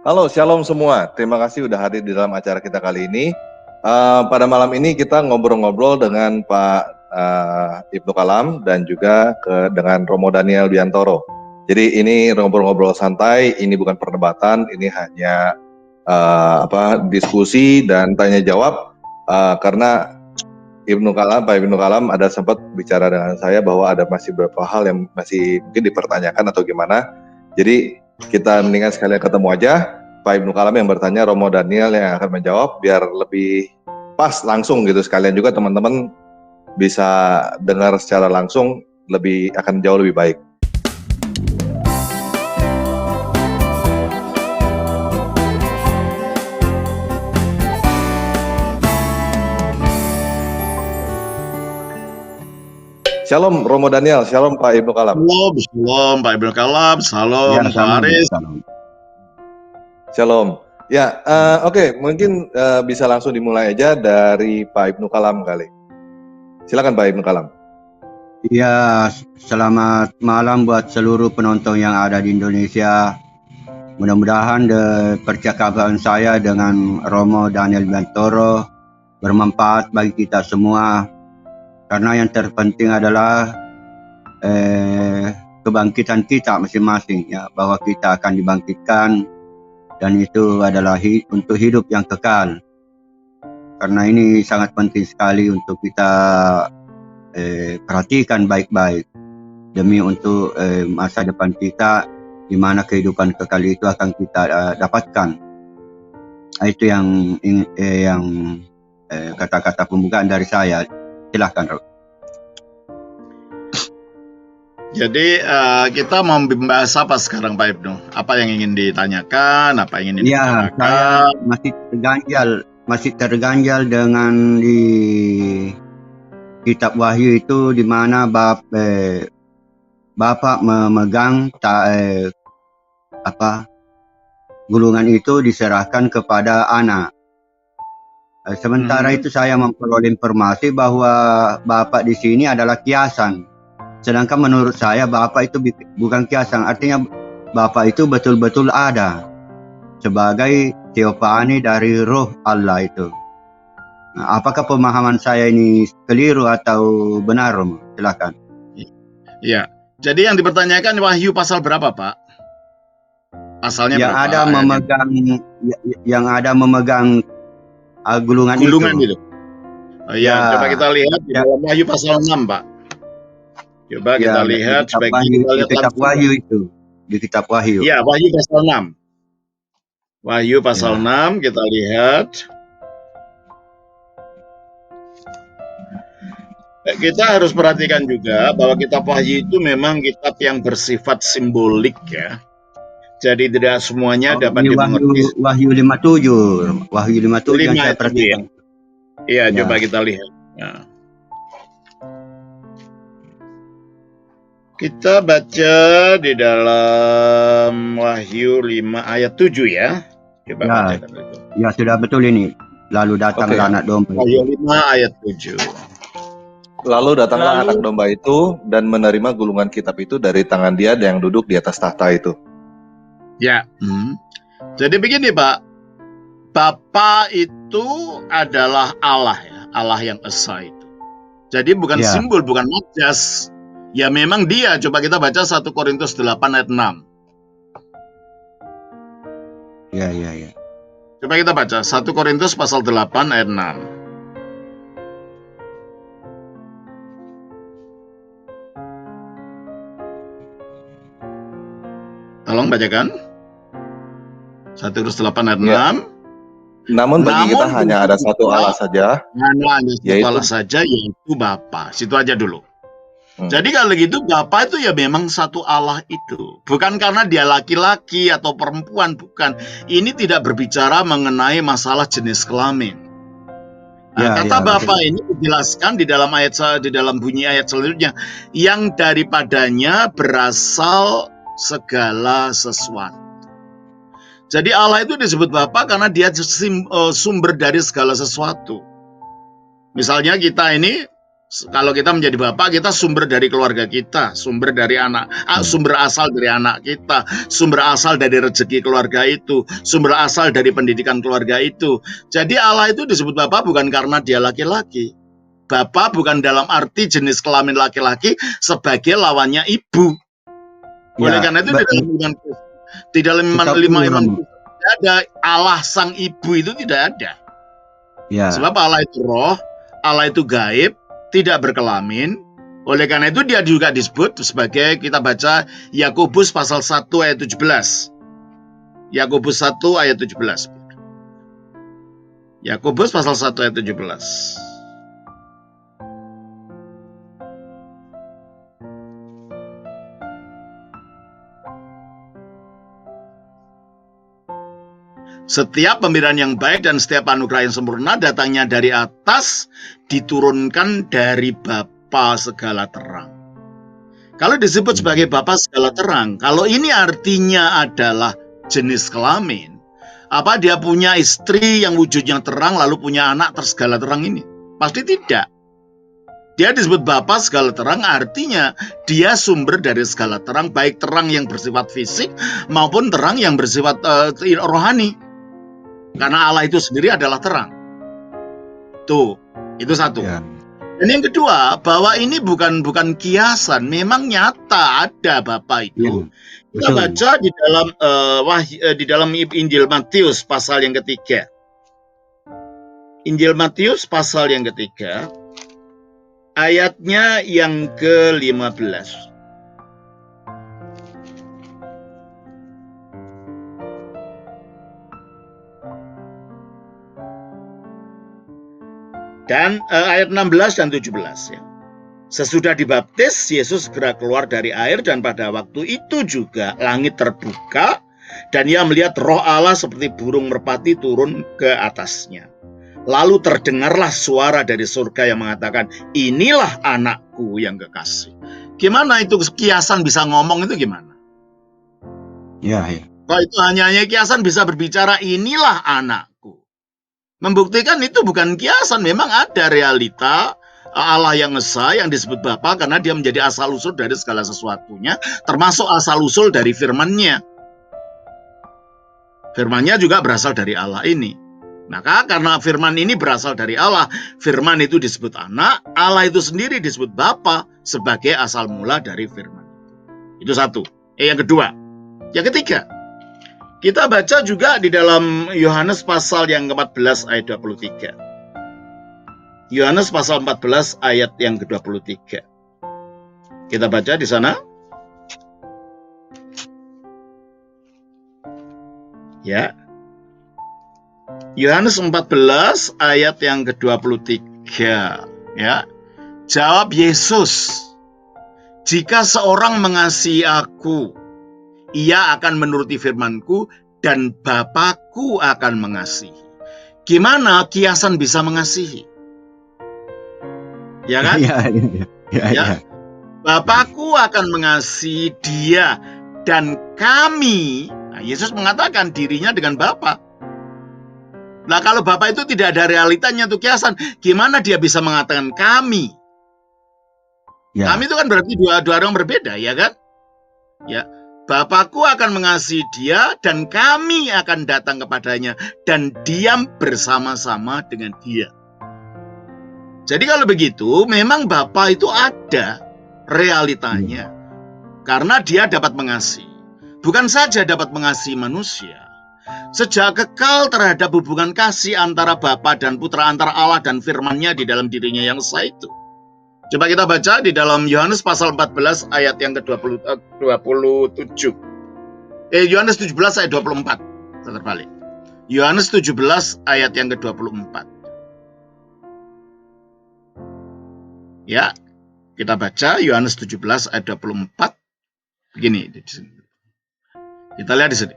Halo, shalom semua. Terima kasih udah hadir di dalam acara kita kali ini. Pada malam ini kita ngobrol-ngobrol dengan Pak Ibnu Kalam dan juga dengan Romo Daniel Biantoro. Jadi ini ngobrol-ngobrol santai, ini bukan perdebatan, ini hanya diskusi dan tanya jawab karena Pak Ibnu Kalam ada sempat bicara dengan saya bahwa ada masih beberapa hal yang masih mungkin dipertanyakan atau gimana. Jadi kita mendingan sekalian ketemu aja. Pak Ibnu Kalam yang bertanya, Romo Daniel yang akan menjawab biar lebih pas langsung gitu. Sekalian juga teman-teman bisa dengar secara langsung akan jauh lebih baik. Shalom Romo Daniel, shalom Pak Ibnu Kalam. Shalom Pak Ibnu Kalam, shalom Ya, Pak Aris. Shalom. Ya, oke, mungkin bisa langsung dimulai aja dari Pak Ibnu Kalam kali. Silakan Pak Ibnu Kalam. Ya, selamat malam buat seluruh penonton yang ada di Indonesia. Mudah-mudahan percakapan saya dengan Romo Daniel Biantoro bermanfaat bagi kita semua. Karena yang terpenting adalah kebangkitan kita masing-masing, ya, bahwa kita akan dibangkitkan dan itu adalah untuk hidup yang kekal. Karena ini sangat penting sekali untuk kita perhatikan baik-baik demi untuk masa depan kita, di mana kehidupan kekal itu akan kita dapatkan. Itu yang kata-kata pembukaan dari saya. Silahkan, Rob. Jadi kita mau membahas apa sekarang Pak Ibnu? Apa yang ingin ditanyakan? Apa yang ingin Ya, saya masih terganjal dengan di Kitab Wahyu itu, di mana Bapak memegang gulungan itu diserahkan kepada anak. Sementara itu saya memperoleh informasi bahwa Bapak di sini adalah kiasan. Sedangkan menurut saya Bapak itu bukan kiasan, artinya Bapak itu betul-betul ada sebagai teofani dari Roh Allah itu. Nah, apakah pemahaman saya ini keliru atau benar, Romo? Silakan. Ya, jadi yang dipertanyakan Wahyu pasal berapa, Pak? Pasalnya yang berapa? Yang ada memegang gulungan itu. Oh ya, coba kita lihat di dalam Wahyu pasal 6, Pak. Coba kita lihat di Kitab Wahyu itu. Di Kitab Wahyu. Ya, Wahyu pasal 6. Wahyu pasal 6 kita lihat. Kita harus perhatikan juga bahwa kitab Wahyu itu memang kitab yang bersifat simbolik, ya. Jadi tidak semuanya dapat dimengerti. Wahyu 57. Wahyu 57 yang saya perhatikan. Iya, coba kita lihat. Nah. Kita baca di dalam Wahyu 5 ayat 7 ya. Coba bacakan itu. Ya, sudah betul ini. Lalu datanglah anak domba. Wahyu 5 ayat 7. Lalu datanglah anak domba itu dan menerima gulungan kitab itu dari tangan dia yang duduk di atas tahta itu. Ya. Jadi begini, Pak. Bapa itu adalah Allah, ya. Allah yang esa itu. Jadi bukan simbol, bukan majas. Ya memang dia. Coba kita baca 1 Korintus 8 ayat 6. Ya. Coba kita baca 1 Korintus pasal 8 ayat 6. Tolong bacakan. 1 Korintus 8 ayat 6. Namun bagi kita hanya ada satu Allah saja. Hanya satu Allah saja, yaitu Bapa. Situ aja dulu. Jadi kalau gitu Bapa itu ya memang satu Allah itu. Bukan karena dia laki-laki atau perempuan, bukan. Ini tidak berbicara mengenai masalah jenis kelamin. Kata Bapa ini dijelaskan di dalam bunyi ayat selanjutnya, yang daripadanya berasal segala sesuatu. Jadi Allah itu disebut Bapa karena dia sumber dari segala sesuatu. Misalnya kita ini Kalau kita menjadi bapak, kita sumber dari keluarga kita, sumber dari anak, sumber asal dari anak kita, sumber asal dari rezeki keluarga itu, sumber asal dari pendidikan keluarga itu. Jadi Allah itu disebut bapak bukan karena dia laki-laki. Bapak bukan dalam arti jenis kelamin laki-laki sebagai lawannya ibu. Oleh karena itu di dalam lima iman tidak ada Allah sang ibu, itu tidak ada. Ya. Sebab Allah itu roh, Allah itu gaib, tidak berkelamin. Oleh karena itu dia juga disebut sebagai, kita baca Yakobus pasal 1 ayat 17. Yakobus 1 ayat 17. Yakobus pasal 1 ayat 17. Setiap pemberian yang baik dan setiap anugerah yang sempurna datangnya dari atas, diturunkan dari Bapa segala terang. Kalau disebut sebagai Bapa segala terang, kalau ini artinya adalah jenis kelamin, apa dia punya istri yang wujudnya terang lalu punya anak segala terang ini? Pasti tidak. Dia disebut Bapa segala terang, artinya dia sumber dari segala terang, baik terang yang bersifat fisik maupun terang yang bersifat rohani. Karena Allah itu sendiri adalah terang. Tuh, itu satu. Ya. Dan yang kedua, bahwa ini bukan kiasan, memang nyata ada Bapa itu. Ya, kita baca di dalam Injil Matius pasal yang ketiga. Injil Matius pasal yang ketiga, ayatnya yang ke-15. Dan ayat 16 dan 17 ya. Sesudah dibaptis, Yesus segera keluar dari air dan pada waktu itu juga langit terbuka dan ia melihat Roh Allah seperti burung merpati turun ke atasnya. Lalu terdengarlah suara dari surga yang mengatakan, inilah anakku yang kekasih. Gimana itu kiasan bisa ngomong itu gimana? Ya. Kalau itu hanya kiasan bisa berbicara, inilah anak. Membuktikan itu bukan kiasan, memang ada realita Allah yang esa yang disebut Bapa karena dia menjadi asal-usul dari segala sesuatunya, termasuk asal-usul dari firman-Nya. Firman-Nya juga berasal dari Allah ini. Maka karena firman ini berasal dari Allah, firman itu disebut anak, Allah itu sendiri disebut Bapa sebagai asal mula dari firman. Itu satu. Yang kedua. Yang ketiga. Kita baca juga di dalam Yohanes pasal yang ke-14 ayat 23. Yohanes pasal 14 ayat yang ke-23. Kita baca di sana. Ya. Yohanes 14 ayat yang ke-23. Ya. Jawab Yesus, jika seorang mengasihi aku, ia akan menuruti firman-Ku dan Bapa-Ku akan mengasihi. Gimana kiasan bisa mengasihi? Ya kan? Ya. Bapa-Ku akan mengasihi dia dan kami. Nah, Yesus mengatakan dirinya dengan Bapa. Nah, kalau Bapa itu tidak ada realitanya itu kiasan, gimana dia bisa mengatakan kami? Ya. Kami itu kan berarti dua orang berbeda, ya kan? Ya. Bapakku akan mengasihi dia dan kami akan datang kepadanya dan diam bersama-sama dengan dia. Jadi kalau begitu memang Bapa itu ada realitanya. Karena dia dapat mengasihi. Bukan saja dapat mengasihi manusia. Sejak kekal terhadap hubungan kasih antara Bapa dan Putra, antara Allah dan firman-Nya di dalam dirinya yang esa itu. Coba kita baca di dalam Yohanes pasal 14 ayat yang ke-27. Yohanes 17 ayat 24. Terbalik. Yohanes 17 ayat yang ke-24. Ya, kita baca Yohanes 17 ayat 24. Begini. Kita lihat di sini.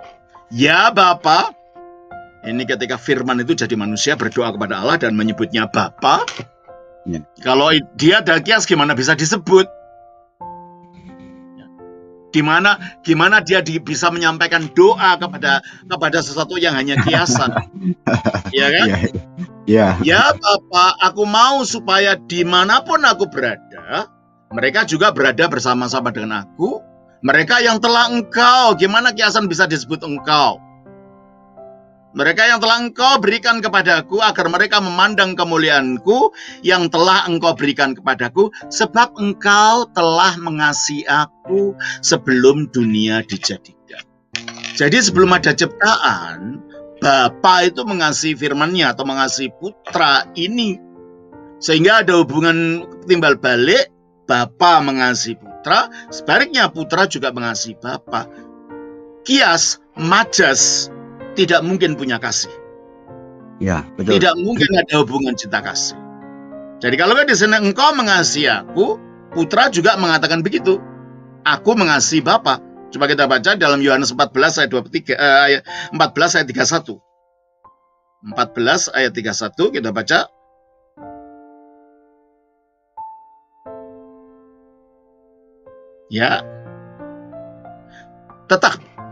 Ya Bapa, ini ketika firman itu jadi manusia berdoa kepada Allah dan menyebutnya Bapa. Ya. Kalau dia ada kias gimana bisa disebut? Gimana dia bisa menyampaikan doa kepada sesuatu yang hanya kiasan? Ya kan? Ya, Ya Bapa, aku mau supaya dimanapun aku berada, mereka juga berada bersama-sama dengan aku. Mereka yang telah Engkau, gimana kiasan bisa disebut Engkau? Mereka yang telah Engkau berikan kepadaku agar mereka memandang kemuliaan-Ku yang telah Engkau berikan kepadaku, sebab Engkau telah mengasihi aku sebelum dunia dijadikan. Jadi sebelum ada ciptaan, Bapa itu mengasihi firman-Nya atau mengasihi putra ini. Sehingga ada hubungan timbal balik, Bapa mengasihi putra, sebaliknya putra juga mengasihi Bapa. Kias, majas, tidak mungkin punya kasih. ya, betul. Tidak mungkin ada hubungan cinta kasih. Jadi kalau di sini engkau mengasihi aku, putra juga mengatakan begitu. Aku mengasihi Bapa. Coba kita baca dalam Yohanes 14 ayat 23, ayat 14 ayat 31. 14 ayat 31 kita baca. Ya.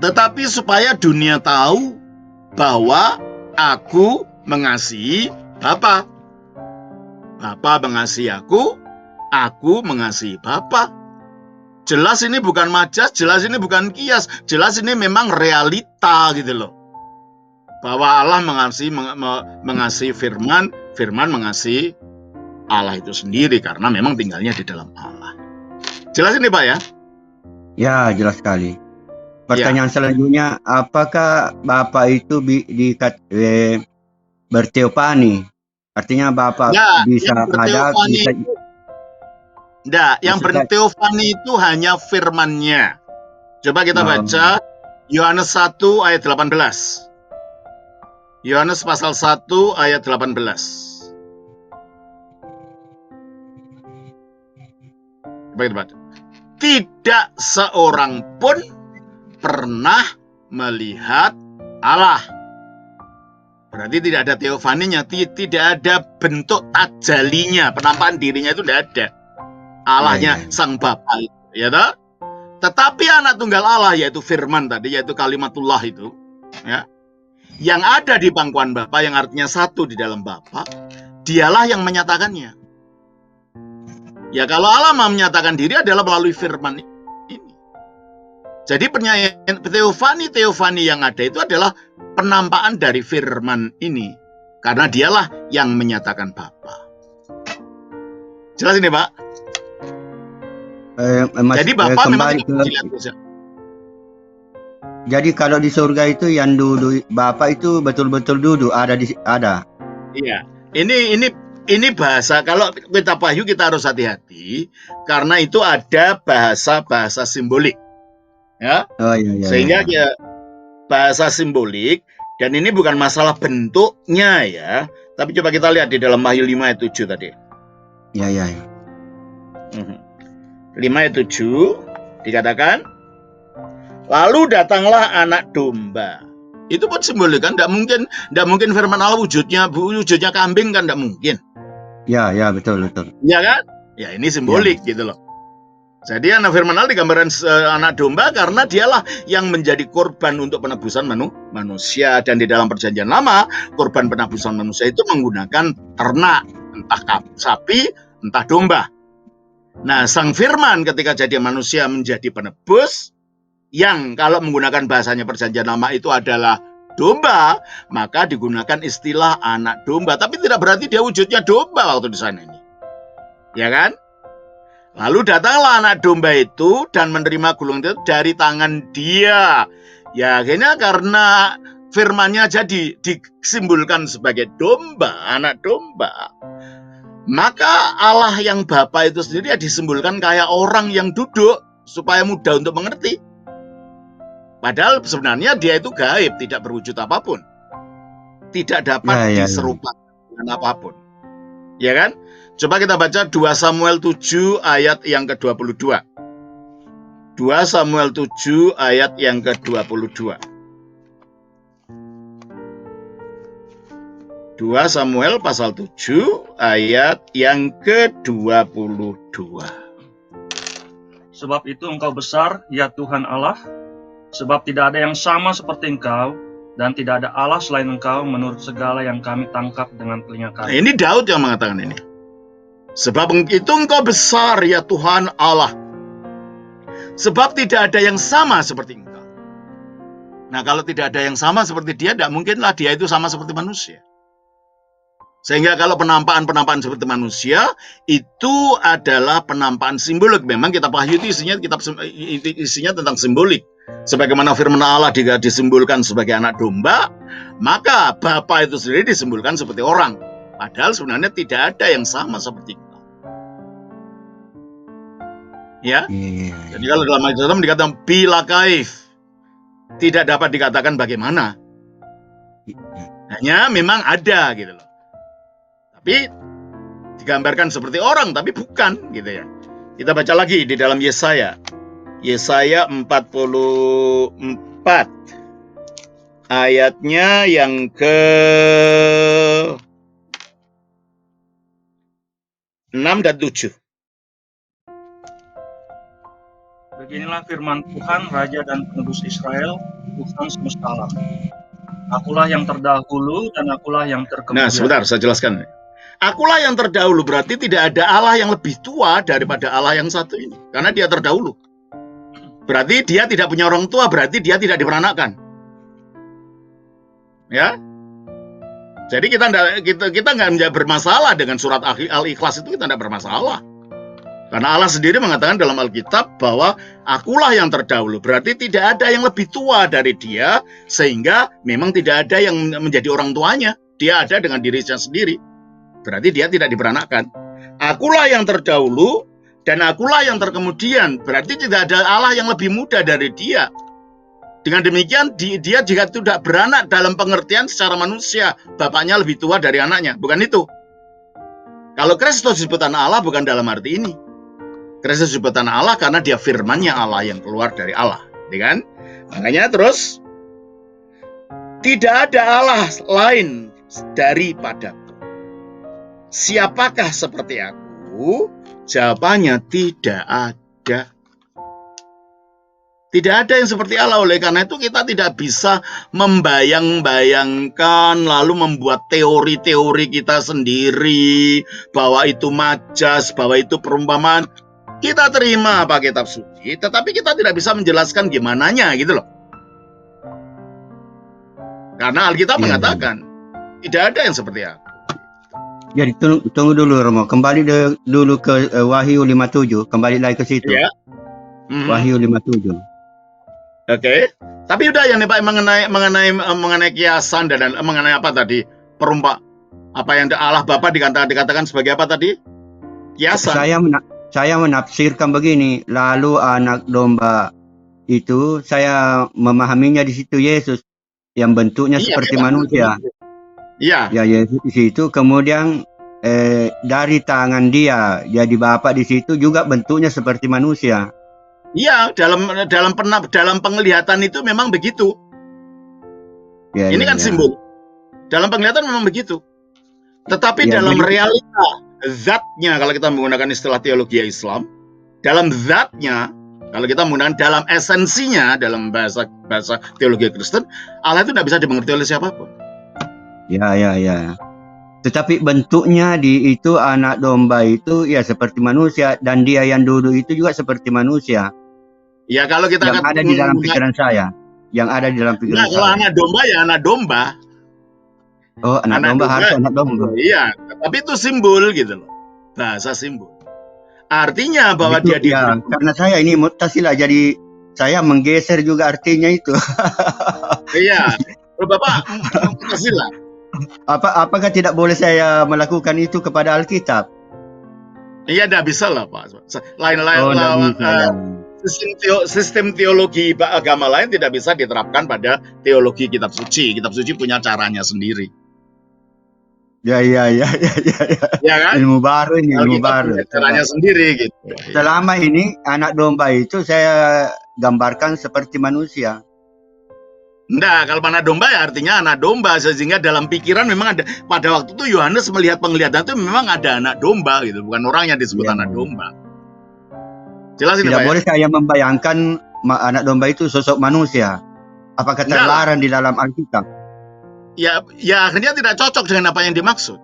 Tetapi supaya dunia tahu bahwa aku mengasihi Bapa. Bapa mengasihi aku mengasihi Bapa. Jelas ini bukan majas, jelas ini bukan kias, jelas ini memang realita gitu loh. Bahwa Allah mengasihi firman, firman mengasihi Allah itu sendiri karena memang tinggalnya di dalam Allah. Jelas ini Pak ya? Ya, jelas sekali. Pertanyaan selanjutnya, apakah Bapak itu berteofani? Artinya Bapak bisa ada, bisa... yang berteofani itu hanya firman-Nya. Coba kita baca Yohanes 1 ayat 18. Yohanes pasal 1 ayat 18. Coba kita baca. Tidak seorang pun pernah melihat Allah. Berarti tidak ada teofaninya, tidak ada bentuk tajalinya, penampakan dirinya itu tidak ada. Allahnya Sang Bapa itu, ya toh? Tetapi anak tunggal Allah yaitu firman tadi, yaitu kalimatullah itu, ya, yang ada di pangkuan Bapa, yang artinya satu di dalam Bapa, dialah yang menyatakannya. Ya kalau Allah menyatakan diri adalah melalui firman ini. Jadi penyampaian teofani yang ada itu adalah penampakan dari firman ini, karena dialah yang menyatakan Bapa. Jelas ini Pak? Jadi Bapak memang tidak dilihat. Jadi kalau di surga itu yang duduk Bapak itu betul-betul duduk ada. Iya. Ini bahasa, kalau kita pahyu kita harus hati-hati karena itu ada bahasa simbolik. Ya. Oh, iya. Sehingga ya bahasa simbolik, dan ini bukan masalah bentuknya ya. Tapi coba kita lihat di dalam Wahyu 5 ayat 7 tadi. Iya. 5 ayat 7 dikatakan, lalu datanglah anak domba. Itu pun simbolik kan, tidak mungkin firman Allah wujudnya kambing kan, tidak mungkin. Ya betul. Ya kan? Ya ini simbolik gitu loh. Jadi anak firman Allah digambarkan anak domba karena dialah yang menjadi korban untuk penebusan manusia, dan di dalam perjanjian lama korban penebusan manusia itu menggunakan ternak, entah sapi, entah domba. Nah, sang firman ketika jadi manusia menjadi penebus, yang kalau menggunakan bahasanya perjanjian lama itu adalah domba, maka digunakan istilah anak domba. Tapi tidak berarti dia wujudnya domba waktu di sana ini. Ya kan? Lalu datanglah anak domba itu dan menerima gulung itu dari tangan dia. Ya akhirnya karena firmannya jadi disimbolkan sebagai domba, anak domba, maka Allah yang Bapa itu sendiri disimbolkan kayak orang yang duduk supaya mudah untuk mengerti. Padahal sebenarnya dia itu gaib, tidak berwujud apapun. Tidak dapat diserupakan dengan apapun. Ya kan? Coba kita baca 2 Samuel 7 ayat yang ke-22. 2 Samuel 7 ayat yang ke-22. 2 Samuel pasal 7 ayat yang ke-22. Sebab itu engkau besar, ya Tuhan Allah, sebab tidak ada yang sama seperti engkau dan tidak ada Allah selain Engkau menurut segala yang kami tangkap dengan telinga Nah, kami. ini Daud yang mengatakan ini. Sebab itu Engkau besar ya Tuhan Allah. Sebab tidak ada yang sama seperti Engkau. Nah, kalau tidak ada yang sama seperti dia, tidak mungkinlah dia itu sama seperti manusia. Sehingga kalau penampakan-penampakan seperti manusia, itu adalah penampakan simbolik. Memang kitab Wahyu itu isinya tentang simbolik. Sebagaimana firman Allah disimbolkan sebagai anak domba, maka Bapa itu sendiri disimbolkan seperti orang. Padahal sebenarnya tidak ada yang sama seperti kita. Ya, jadi kalau dalam Al-Quran dikatakan bila kaif, tidak dapat dikatakan bagaimana. Hanya memang ada gitu loh. Tapi digambarkan seperti orang, tapi bukan gitu ya. Kita baca lagi di dalam Yesaya. Yesaya 44 ayatnya yang ke 6 dan 7. Beginilah firman Tuhan, Raja dan Penebus Israel, Tuhan semesta alam. Akulah yang terdahulu dan akulah yang terkemudian. Nah, sebentar saya jelaskan. Akulah yang terdahulu berarti tidak ada Allah yang lebih tua daripada Allah yang satu ini. Karena dia terdahulu. Berarti dia tidak punya orang tua, berarti dia tidak diperanakkan. Ya. Jadi kita nggak bermasalah dengan surat Al-Ikhlas itu, kita tidak bermasalah. Karena Allah sendiri mengatakan dalam Alkitab bahwa akulah yang terdahulu. Berarti tidak ada yang lebih tua dari dia, sehingga memang tidak ada yang menjadi orang tuanya. Dia ada dengan dirinya sendiri. Berarti dia tidak diperanakkan. Akulah yang terdahulu dan akulah yang terkemudian. Berarti tidak ada Allah yang lebih muda dari dia. Dengan demikian dia jika tidak beranak dalam pengertian secara manusia, bapaknya lebih tua dari anaknya. Bukan itu. Kalau Kristus disebut anak Allah bukan dalam arti ini. Kristus disebut anak Allah karena dia firman-Nya Allah yang keluar dari Allah, kan? Makanya terus tidak ada Allah lain daripadaku. Siapakah seperti aku? Jawabannya tidak ada. Tidak ada yang seperti Allah. Oleh karena itu kita tidak bisa membayang-bayangkan lalu membuat teori-teori kita sendiri bahwa itu majas, bahwa itu perumpamaan. Kita terima apa kitab suci, tetapi kita tidak bisa menjelaskan gimananya gitu loh. Karena Alkitab mengatakan tidak ada yang seperti aku. Jadi tunggu dulu Romo, kembali dulu ke Wahyu 57, kembali lagi ke situ. Ya. Wahyu 57. Oke. Tapi udah yang Pak mengenai kiasan dan mengenai apa tadi? Apa yang Allah Bapa dikatakan sebagai apa tadi? Kiasan. Saya menafsirkan begini, lalu anak domba itu saya memahaminya di situ Yesus yang bentuknya seperti manusia. Iya. Ya Yesus di situ, kemudian dari tangan dia jadi Bapa di situ juga bentuknya seperti manusia. Iya, dalam penglihatan itu memang begitu. Ya, ini kan simbol. Dalam penglihatan memang begitu. Tetapi dalam realita zatnya, kalau kita menggunakan istilah teologi Islam, dalam zatnya, kalau kita menggunakan dalam esensinya, dalam bahasa teologi Kristen, Allah itu tidak bisa dimengerti oleh siapapun. Ya. Tetapi bentuknya itu anak domba itu ya seperti manusia, dan dia yang duduk itu juga seperti manusia. Ya kalau kita yang ada di dalam pikiran saya, kalau anak domba ya anak domba. Oh, anak domba harus anak domba. Iya, tapi itu simbol gitu loh. Bahasa simbol. Artinya bahwa itu, dia karena saya ini mutazilah, jadi saya menggeser juga artinya itu. Iya. Bapak mutazilah. Apakah tidak boleh saya melakukan itu kepada Alkitab? Iya, tidak bisa lah Pak. Sistem teologi agama lain tidak bisa diterapkan pada teologi kitab suci. Kitab suci punya caranya sendiri. Ya. Ya kan? Ilmu baru ini, ilmu baru. Caranya sendiri gitu. Selama ini anak domba itu saya gambarkan seperti manusia. Nah, kalau anak domba ya artinya anak domba, sehingga dalam pikiran memang ada. Pada waktu itu Yohanes melihat penglihatan itu memang ada anak domba gitu, bukan orang yang disebut anak domba. Jelas ini Pak? Tidak boleh saya membayangkan anak domba itu sosok manusia. Apakah Enggak lah. terlarang di dalam Alkitab? Ya akhirnya tidak cocok dengan apa yang dimaksud.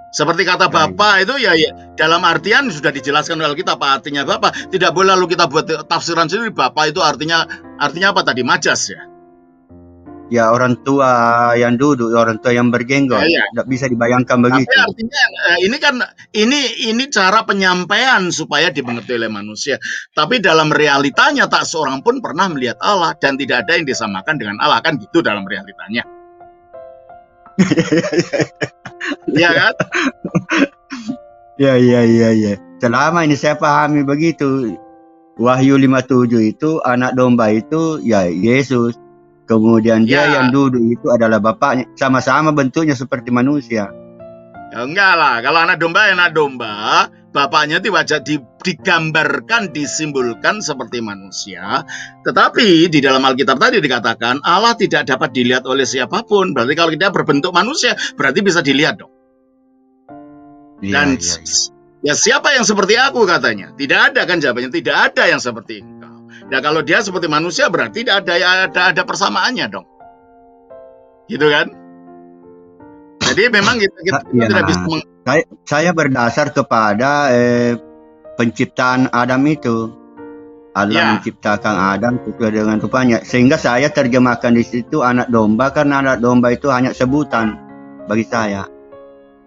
Seperti kata Ya, Bapa itu ya dalam artian sudah dijelaskan oleh kita apa artinya Bapa. Tidak boleh lalu kita buat tafsiran sendiri. Bapa itu artinya apa tadi? Majas ya. ya orang tua yang duduk, orang tua yang berjenggot. Ya. Tidak bisa dibayangkan Tapi begitu. artinya ini kan ini cara penyampaian supaya dimengerti oleh manusia. Tapi dalam realitanya tak seorang pun pernah melihat Allah dan tidak ada yang disamakan dengan Allah, kan gitu dalam realitanya. Ya kan? Ya. Selama ini saya pahami begitu. Wahyu 57 itu anak domba itu ya Yesus. Kemudian dia Ya. yang duduk itu adalah bapaknya. Sama-sama bentuknya seperti manusia. Ya enggak lah, kalau anak domba, bapaknya itu wajah digambarkan, disimbolkan seperti manusia. Tetapi di dalam Alkitab tadi dikatakan Allah tidak dapat dilihat oleh siapapun. Berarti kalau dia berbentuk manusia, berarti bisa dilihat dong. Dan ya siapa yang seperti aku katanya? Tidak ada kan jawabannya, tidak ada yang seperti engkau. Nah kalau dia seperti manusia berarti ada persamaannya dong. Gitu kan? Jadi memang kita tidak bisa saya berdasar kepada penciptaan Adam itu. Allah menciptakan Adam sesuai dengan rupanya. Sehingga saya terjemahkan di situ anak domba karena anak domba itu hanya sebutan bagi saya.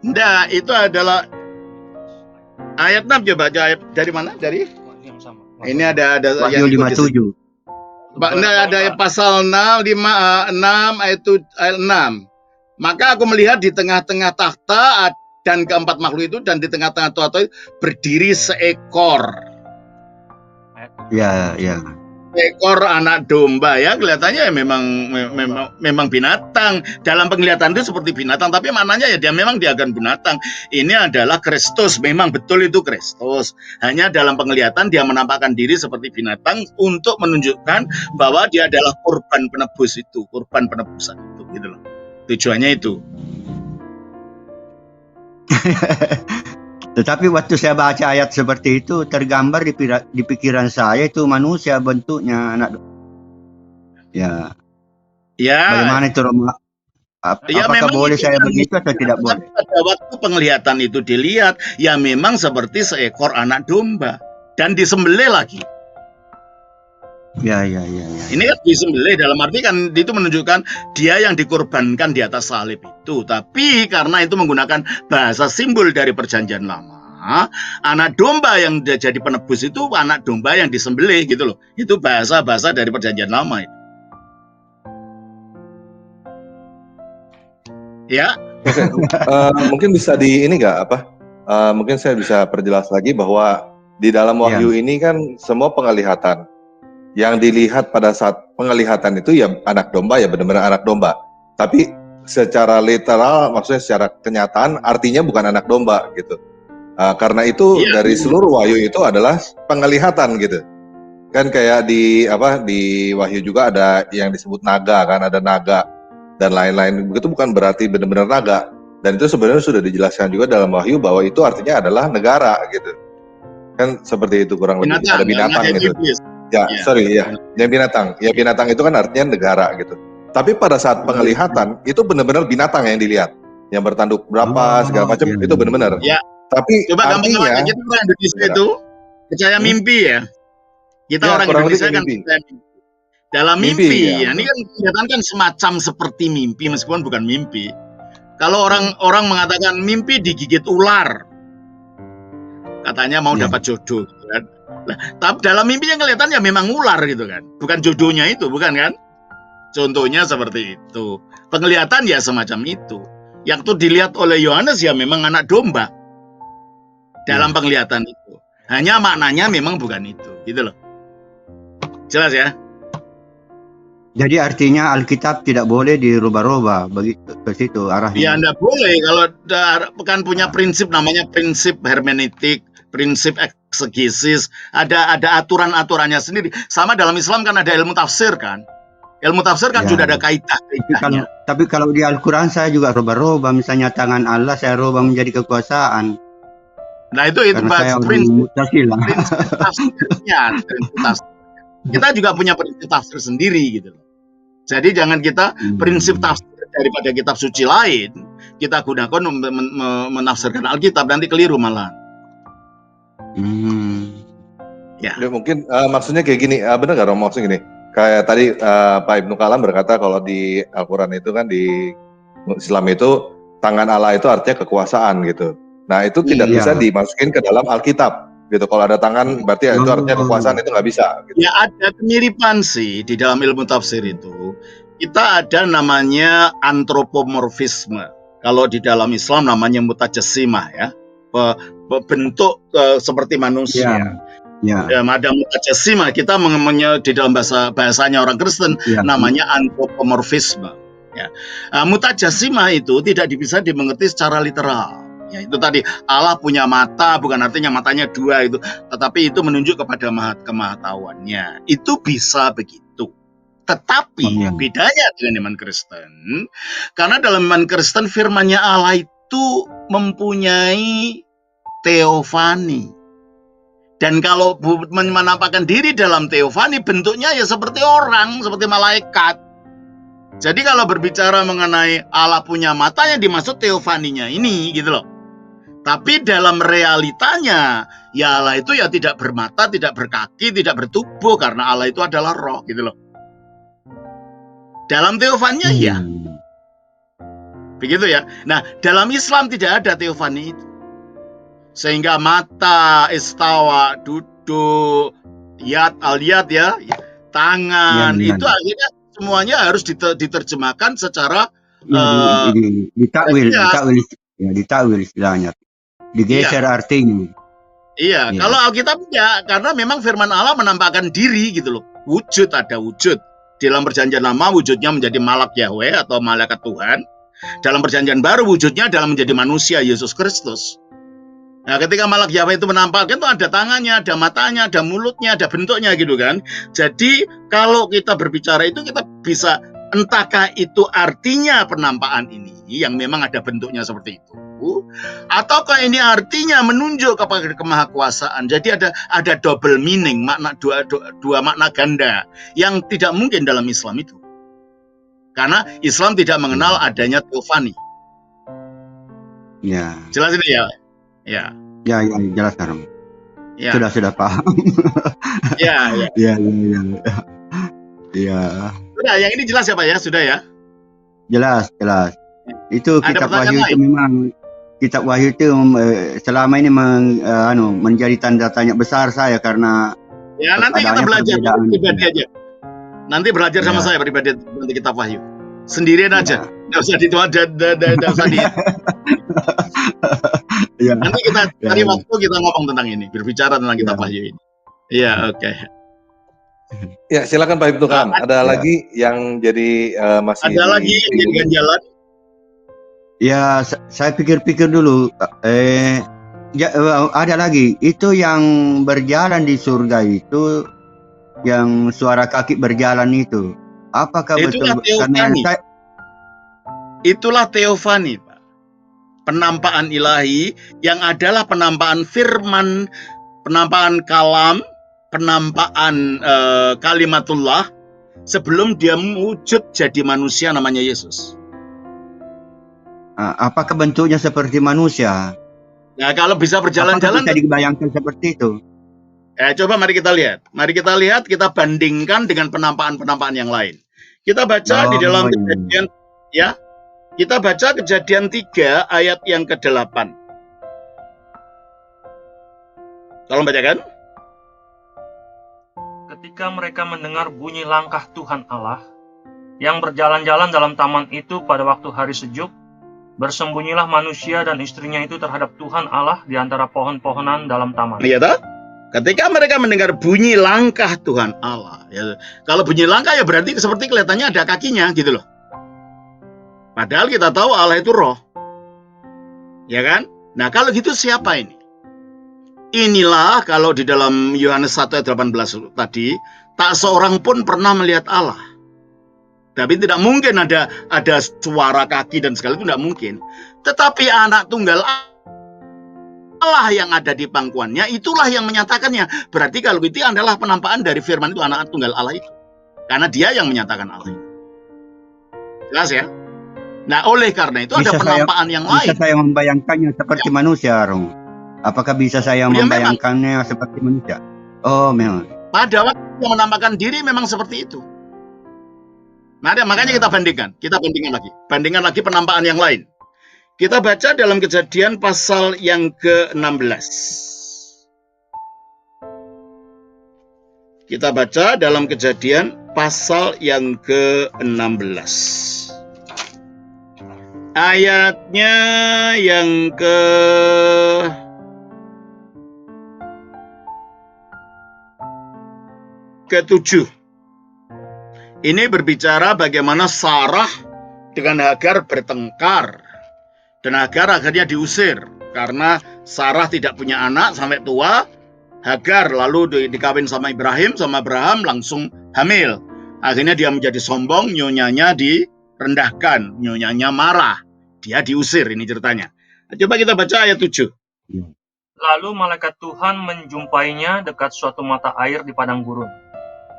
Nah, itu adalah ayat 6 coba ayat dari mana? Dari yang sama. ini ada Wahyu 57. Nah, ada pasal 6 ayat 6. Maka aku melihat di tengah-tengah takhta dan keempat makhluk itu dan di tengah-tengah tahta berdiri seekor. Ya. Ekor anak domba ya, kelihatannya ya memang binatang. Dalam penglihatan itu seperti binatang, tapi maknanya ya dia akan binatang. Ini adalah Kristus, memang betul itu Kristus. Hanya dalam penglihatan dia menampakkan diri seperti binatang untuk menunjukkan bahwa dia adalah korban penebus itu, korban penebusan itu, gitu loh. Tujuannya itu. Tetapi waktu saya baca ayat seperti itu tergambar di pikiran saya itu manusia bentuknya anak. Ya. Bagaimana itu Roma? Apakah boleh saya begitu atau tidak boleh? Pada waktu penglihatan itu dilihat, ya memang seperti seekor anak domba dan disembelih lagi. Ya. Ini kan disembelih dalam arti kan itu menunjukkan dia yang dikorbankan di atas salib itu. Tapi karena itu menggunakan bahasa simbol dari perjanjian lama, anak domba yang jadi penebus itu anak domba yang disembelih gitu loh. Itu bahasa-bahasa dari perjanjian lama itu. Ya. Mungkin bisa mungkin saya bisa perjelas lagi bahwa di dalam wahyu ini kan semua penglihatan. Yang dilihat pada saat penglihatan itu ya anak domba, ya benar-benar anak domba. Tapi secara literal, maksudnya secara kenyataan artinya bukan anak domba gitu. Karena itu dari seluruh wahyu itu adalah penglihatan gitu. Kan kayak di wahyu juga ada yang disebut naga kan, ada naga dan lain-lain. Begitu bukan berarti benar-benar naga. Dan itu sebenarnya sudah dijelaskan juga dalam wahyu bahwa itu artinya adalah negara gitu. Kan seperti itu kurang lebih, ada binatang gitu. Yang binatang. Ya binatang itu kan artinya negara gitu. Tapi pada saat penglihatan itu benar-benar binatang yang dilihat, yang bertanduk berapa segala macam itu benar-benar. Ya. Tapi coba artinya kita orang Indonesia itu percaya mimpi ya. Kita orang Indonesia kan percaya mimpi. Dalam mimpi ya, ini kan kelihatan kan semacam seperti mimpi meskipun bukan mimpi. Kalau orang mengatakan mimpi digigit ular, katanya mau dapat jodoh. Kan? Nah, tapi dalam mimpinya kelihatan ya memang ular gitu kan, bukan jodohnya itu, bukan kan? Contohnya seperti itu. Penglihatan ya semacam itu. Yang tuh dilihat oleh Yohanes ya memang anak domba dalam penglihatan itu. Hanya maknanya memang bukan itu, gitu loh. Jelas ya? Jadi artinya Alkitab tidak boleh dirubah-rubah begitu ke situ arahnya. Ya enggak boleh kalau kan punya prinsip namanya prinsip hermeneutik. Prinsip eksegesis, ada aturan-aturannya sendiri. Sama dalam Islam kan ada ilmu tafsir kan. Ilmu tafsir kan sudah ada kaidah-kaidahnya. Tapi kalau di Al-Quran saya juga rubah-rubah, misalnya tangan Allah saya rubah menjadi kekuasaan. Nah itu prinsip tafsirnya. Kita juga punya prinsip tafsir sendiri gitu loh. Jadi jangan kita prinsip tafsir daripada kitab suci lain kita gunakan menafsirkan Alkitab, nanti keliru malah. Ya. Ya, mungkin maksudnya kayak gini, benar nggak Romo, maksudnya gini, kayak tadi Pak Ibnu Kalam berkata kalau di Al-Quran itu kan, di Islam itu tangan Allah itu artinya kekuasaan gitu. Nah itu tidak Iya. bisa dimasukin ke dalam Alkitab gitu. Kalau ada tangan berarti itu artinya kekuasaan, itu nggak bisa gitu. Ya ada kemiripan sih di dalam ilmu tafsir itu. Kita ada namanya antropomorfisme. Kalau di dalam Islam namanya mutajassimah ya. Bentuk seperti manusia. Ya. Ada mutajassimah, kita di dalam bahasanya orang Kristen namanya antropomorfisme. Ya. Mutajassimah itu tidak bisa dimengerti secara literal. Ya, itu tadi Allah punya mata, bukan artinya matanya dua itu, tetapi itu menunjuk kepada kemahatauannya. Itu bisa begitu. Tetapi bedanya dengan iman Kristen, karena dalam iman Kristen firman-Nya Allah itu mempunyai teofani. Dan kalau menampakkan diri dalam teofani, bentuknya ya seperti orang, seperti malaikat. Jadi kalau berbicara mengenai Allah punya mata, yang dimaksud teofaninya ini gitu loh. Tapi dalam realitanya, ya Allah itu ya tidak bermata, tidak berkaki, tidak bertubuh, karena Allah itu adalah roh gitu loh. Dalam teofaninya ya. Begitu ya. Nah, dalam Islam tidak ada teofani itu. Sehingga mata, istawa, duduk, yad, al-yad ya, tangan, itu akhirnya semuanya harus diterjemahkan secara ditakwil istilahnya. Digeser artinya. Iya, kalau Alkitab ya, karena memang firman Allah menampakkan diri gitu loh. Wujud, ada wujud. Dalam perjanjian lama wujudnya menjadi malak Yahweh atau malaikat Tuhan. Dalam perjanjian baru wujudnya adalah menjadi manusia, Yesus Kristus. Nah, ketika malak Yahweh itu menampakkan, itu ada tangannya, ada matanya, ada mulutnya, ada bentuknya gitu kan. Jadi kalau kita berbicara itu, kita bisa, entahkah itu artinya penampakan ini yang memang ada bentuknya seperti itu, ataukah ini artinya menunjuk kepada kemahakuasaan. Jadi ada double meaning, makna dua makna ganda yang tidak mungkin dalam Islam itu. Karena Islam tidak mengenal adanya teofani. Ya. Jelas ini ya? Ya. Ya, jelas sekarang. Ya. Sudah paham. Ya. Sudah, yang ini jelas ya Pak ya? Sudah ya? Jelas. Itu kitab Wahyu itu memang, kitab Wahyu itu selama ini menjadi tanda tanya besar saya, karena ya nanti kita belajar pribadi aja. Nanti belajar sama saya pribadi nanti kitab Wahyu. Sendirian aja. Nggak usah Nanti kita cari waktu, kita ngomong tentang ini, berbicara tentang kitab Wahyu ini. Iya, oke. Ya, silakan Pak Ibnu Kalam. Ada lagi yang jadi masih ada lagi yang jadi ganjalan? Ya, saya pikir-pikir dulu. Ada lagi. Itu yang berjalan di surga itu, yang suara kaki berjalan itu. Apakah itulah betul? Teofani. Itulah teofani, Pak. Penampakan ilahi yang adalah penampakan firman, penampakan kalam, penampakan kalimatullah sebelum dia wujud jadi manusia namanya Yesus. Apakah bentuknya seperti manusia? Nah, kalau bisa berjalan-jalan, bisa dibayangkan seperti itu. Coba mari kita lihat. Kita bandingkan dengan penampakan-penampakan yang lain. Kita baca di dalam Kejadian, ya. Kita baca Kejadian 3 ayat yang ke-8. Tolong bacakan. Ketika mereka mendengar bunyi langkah Tuhan Allah yang berjalan-jalan dalam taman itu pada waktu hari sejuk, bersembunyilah manusia dan istrinya itu terhadap Tuhan Allah di antara pohon-pohonan dalam taman. Iya toh? Ketika mereka mendengar bunyi langkah Tuhan Allah, ya, kalau bunyi langkah ya berarti seperti kelihatannya ada kakinya gitu loh. Padahal kita tahu Allah itu roh. Ya kan? Nah, kalau gitu siapa ini? Inilah kalau di dalam Yohanes 1 ayat 18 tadi, tak seorang pun pernah melihat Allah. Tapi tidak mungkin ada suara kaki dan segala itu tidak mungkin. Tetapi anak tunggal Allah yang ada di pangkuannya, itulah yang menyatakannya. Berarti kalau itu adalah penampakan dari firman itu, anak tunggal Allah itu. Karena dia yang menyatakan Allah itu. Jelas ya? Nah, oleh karena itu ada Bisa saya penampaan yang bisa lain. saya membayangkannya seperti manusia, Romo? Apakah bisa saya Ya, memang. membayangkannya seperti manusia? Oh, memang. Pada waktu yang menampakkan diri memang seperti itu. Makanya kita bandingkan lagi. Bandingkan lagi penampakan yang lain. Kita baca dalam Kejadian pasal yang ke-16. Kita baca dalam Kejadian pasal yang ke-16. Ayatnya yang ke-7. Ini berbicara bagaimana Sarah dengan Hagar bertengkar. Dan Hagar akhirnya diusir karena Sarah tidak punya anak sampai tua. Hagar lalu dikawin sama Ibrahim, sama Abraham langsung hamil. Akhirnya dia menjadi sombong, nyonyanya direndahkan, nyonyanya marah. Dia diusir, ini ceritanya. Coba kita baca ayat 7. Lalu malaikat Tuhan menjumpainya dekat suatu mata air di padang gurun,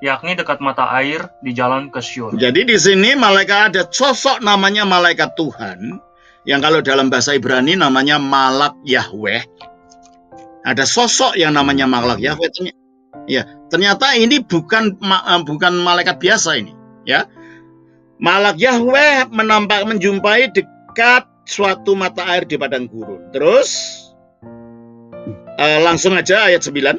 yakni dekat mata air di jalan ke Syur. Jadi di sini malaikat ada sosok namanya malaikat Tuhan, yang kalau dalam bahasa Ibrani namanya Malak Yahweh. Ada sosok yang namanya Malak Yahweh. Ya, ternyata ini bukan malaikat biasa ini, ya. Malak Yahweh menjumpai dekat suatu mata air di padang gurun. Terus langsung aja ayat 9.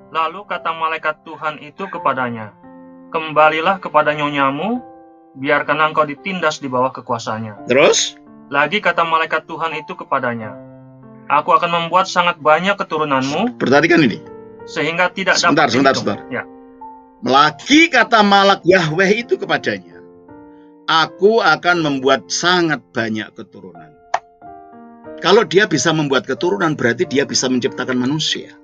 Lalu kata malaikat Tuhan itu kepadanya, "Kembalilah kepada nyonyamu, biarkan engkau ditindas di bawah kekuasaannya." Terus Lagi kata malaikat Tuhan itu kepadanya, "Aku akan membuat sangat banyak keturunanmu, perhatikan ini. sehingga tidak Sebentar. dapat dihitung." Ya. Lagi kata Malak Yahweh itu kepadanya, "Aku akan membuat sangat banyak keturunan." Kalau dia bisa membuat keturunan, berarti dia bisa menciptakan manusia.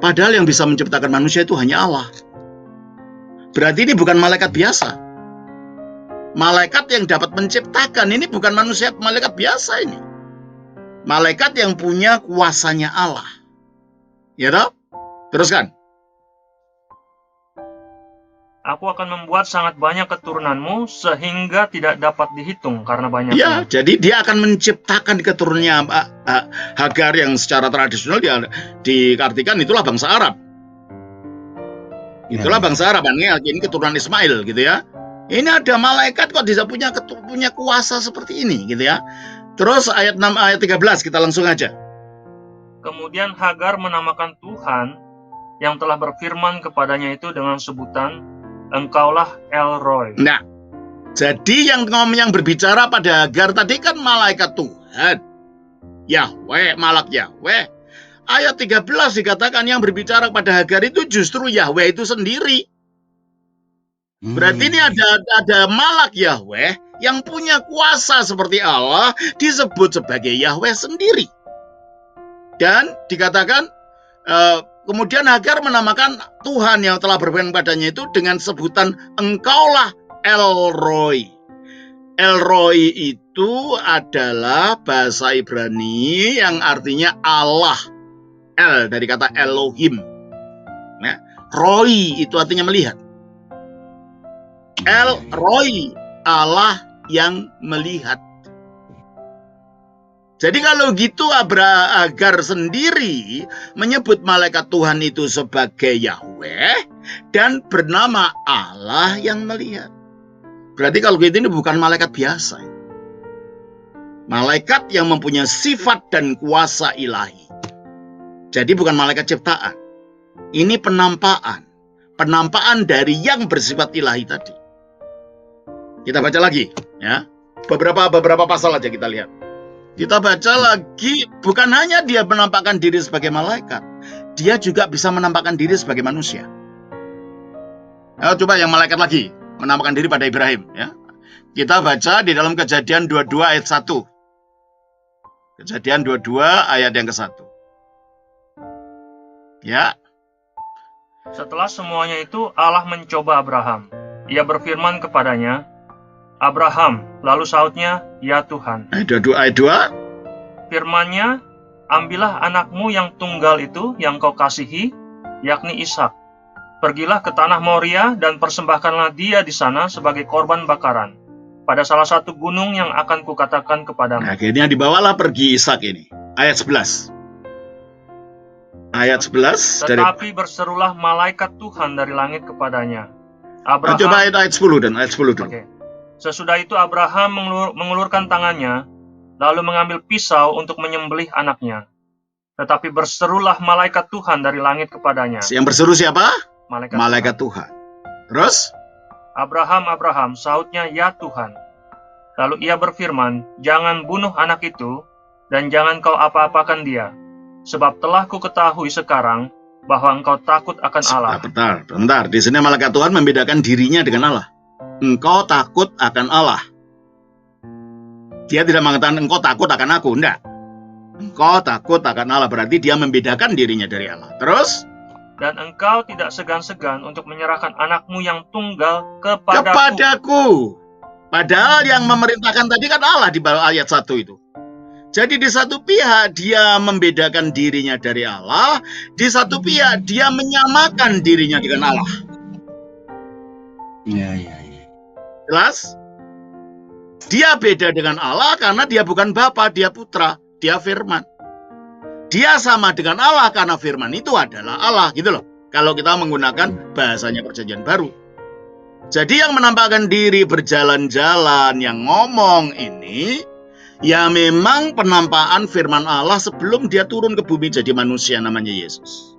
Padahal yang bisa menciptakan manusia itu hanya Allah. Berarti ini bukan malaikat biasa. Malaikat yang dapat menciptakan ini bukan manusia, malaikat biasa ini. Malaikat yang punya kuasanya Allah. Ya toh? Teruskan. "Aku akan membuat sangat banyak keturunanmu, sehingga tidak dapat dihitung karena banyaknya." Ya, jadi dia akan menciptakan keturunannya Hagar yang secara tradisional dia diartikan itulah bangsa Arab. Itulah bangsa Arab. Ini keturunan Ismail gitu ya. Ini ada malaikat kok bisa punya kuasa seperti ini gitu ya. Terus ayat 6 ayat 13 kita langsung aja. Kemudian Hagar menamakan Tuhan yang telah berfirman kepadanya itu dengan sebutan, "Engkaulah El Roy." Nah, jadi yang berbicara pada Hagar tadi kan malaikat Tuhan. Yahweh, Malak Yahweh. Ayat 13 dikatakan yang berbicara pada Hagar itu justru Yahweh itu sendiri. Berarti ini ada Malak Yahweh yang punya kuasa seperti Allah, disebut sebagai Yahweh sendiri. Dan dikatakan kemudian Hagar menamakan Tuhan yang telah berfirman padanya itu dengan sebutan "Engkaulah El Roy." El Roy itu adalah bahasa Ibrani yang artinya Allah. El dari kata Elohim. Nah, Roy itu artinya melihat. El Roy, Allah yang melihat. Jadi kalau gitu Hagar sendiri menyebut malaikat Tuhan itu sebagai Yahweh dan bernama Allah yang melihat. Berarti kalau gitu ini bukan malaikat biasa. Malaikat yang mempunyai sifat dan kuasa ilahi. Jadi bukan malaikat ciptaan. Ini penampaan. Penampaan dari yang bersifat ilahi tadi. Kita baca lagi, ya. Beberapa pasal aja kita lihat. Kita baca lagi, bukan hanya dia menampakkan diri sebagai malaikat, dia juga bisa menampakkan diri sebagai manusia. Coba yang malaikat lagi, menampakkan diri pada Ibrahim, ya. Kita baca di dalam Kejadian 22 ayat 1. Kejadian 22 ayat yang ke-1. Ya. Setelah semuanya itu Allah mencoba Abraham. Ia berfirman kepadanya, "Abraham," lalu sautnya, "Ya Tuhan." Ayat 2. Firman-Nya, "Ambillah anakmu yang tunggal itu yang kau kasihi, yakni Ishak. Pergilah ke tanah Moria dan persembahkanlah dia di sana sebagai korban bakaran. pada salah satu gunung yang akan kukatakan kepadamu. Akhirnya dibawalah pergi Ishak ini. Ayat 11. Ayat 11 dari Tetapi berserulah malaikat Tuhan dari langit kepadanya. Abraham, coba ayat 10 dan ayat 10 dulu. Oke. Sesudah itu Abraham mengulurkan tangannya, lalu mengambil pisau untuk menyembelih anaknya. Tetapi berserulah malaikat Tuhan dari langit kepadanya. Yang berseru siapa? Malaikat Tuhan. Terus? Abraham, Abraham, sahutnya, ya Tuhan. Lalu ia berfirman, jangan bunuh anak itu, dan jangan kau apa-apakan dia. Sebab telah ku ketahui sekarang, bahwa engkau takut akan Allah. Bentar. Di sini malaikat Tuhan membedakan dirinya dengan Allah. Engkau takut akan Allah. Dia tidak mengatakan engkau takut akan aku, enggak. Engkau takut akan Allah, berarti dia membedakan dirinya dari Allah. Terus? Dan engkau tidak segan-segan untuk menyerahkan anakmu yang tunggal kepadaku. Kepadaku. Padahal yang memerintahkan tadi kan Allah di bawah ayat 1 itu. Jadi di satu pihak dia membedakan dirinya dari Allah, di satu pihak dia menyamakan dirinya dengan Allah. Ya. Jelas? Dia beda dengan Allah karena dia bukan Bapa, dia Putra, dia Firman. Dia sama dengan Allah karena Firman itu adalah Allah, gitu loh. Kalau kita menggunakan bahasanya Perjanjian Baru. Jadi yang menampakkan diri berjalan-jalan, yang ngomong ini, ya memang penampakan firman Allah sebelum dia turun ke bumi jadi manusia namanya Yesus.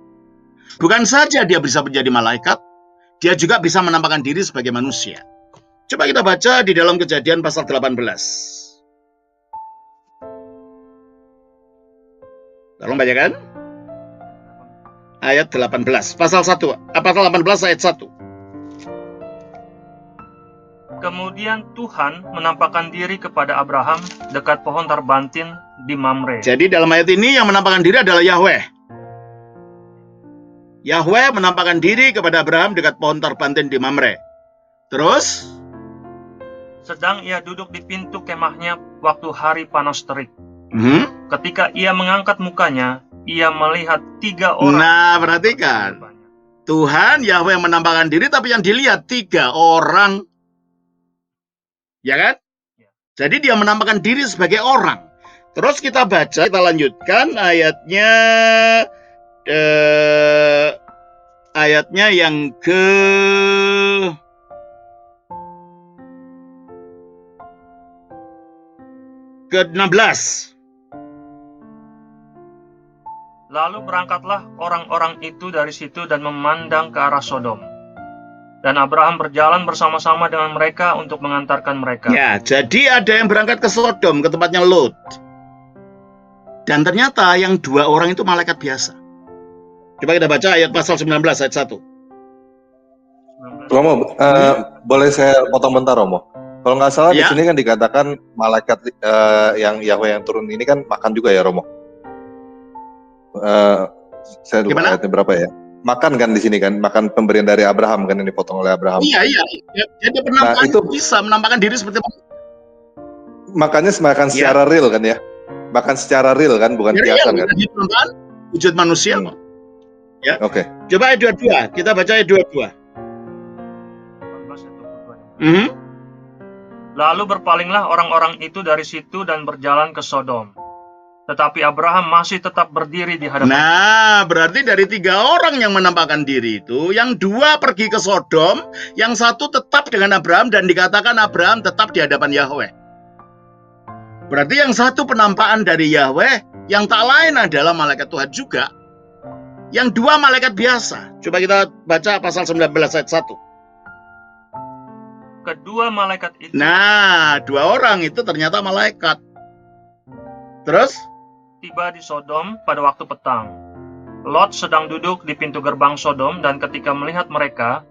Bukan saja dia bisa menjadi malaikat, dia juga bisa menampakkan diri sebagai manusia. Coba kita baca di dalam Kejadian pasal 18. Tolong bacakan. Ayat 18. Pasal 1. Pasal 18 ayat 1. Kemudian Tuhan menampakkan diri kepada Abraham dekat pohon tarbantin di Mamre. Jadi dalam ayat ini yang menampakkan diri adalah Yahweh. Yahweh menampakkan diri kepada Abraham dekat pohon tarbantin di Mamre. Terus? Sedang ia duduk di pintu kemahnya waktu hari panas terik. Ketika ia mengangkat mukanya, ia melihat 3 orang. Nah, perhatikan. Tuhan Yahweh menampakkan diri, tapi yang dilihat 3 orang. Ya kan? Jadi dia menampakkan diri sebagai orang. Terus kita baca, kita lanjutkan ayatnya yang ke-16. Lalu berangkatlah orang-orang itu dari situ dan memandang ke arah Sodom. Dan Abraham berjalan bersama-sama dengan mereka untuk mengantarkan mereka. Ya, jadi ada yang berangkat ke Sodom, ke tempatnya Lot. Dan ternyata yang 2 orang itu malaikat biasa. Coba kita baca ayat pasal 19 ayat 1. Romo, boleh saya potong bentar, Romo? Kalau nggak salah di sini kan dikatakan malaikat yang Yahweh yang turun ini kan makan juga ya, Romo? Saya lupa ayatnya berapa ya? Makan kan di sini kan, makan pemberian dari Abraham kan yang dipotong oleh Abraham. Iya. Jadi penampakan itu bisa menampakkan diri seperti makanya makan secara real kan ya? Makan secara real kan, bukan kiasan kan? Penampakan wujud manusia kok. Ya. Oke. Coba ayat 22, kita baca ayat 22. Lalu berpalinglah orang-orang itu dari situ dan berjalan ke Sodom. Tetapi Abraham masih tetap berdiri di hadapan. Nah, berarti dari 3 orang yang menampakkan diri itu, yang 2 pergi ke Sodom, yang 1 tetap dengan Abraham dan dikatakan Abraham tetap di hadapan Yahweh. Berarti yang 1 penampakan dari Yahweh, yang tak lain adalah malaikat Tuhan juga. Yang 2 malaikat biasa. Coba kita baca pasal 19 ayat 1. Kedua malaikat itu. Nah, 2 orang itu ternyata malaikat. Terus? Tiba di Sodom pada waktu petang. Lot sedang duduk di pintu gerbang Sodom dan ketika melihat mereka,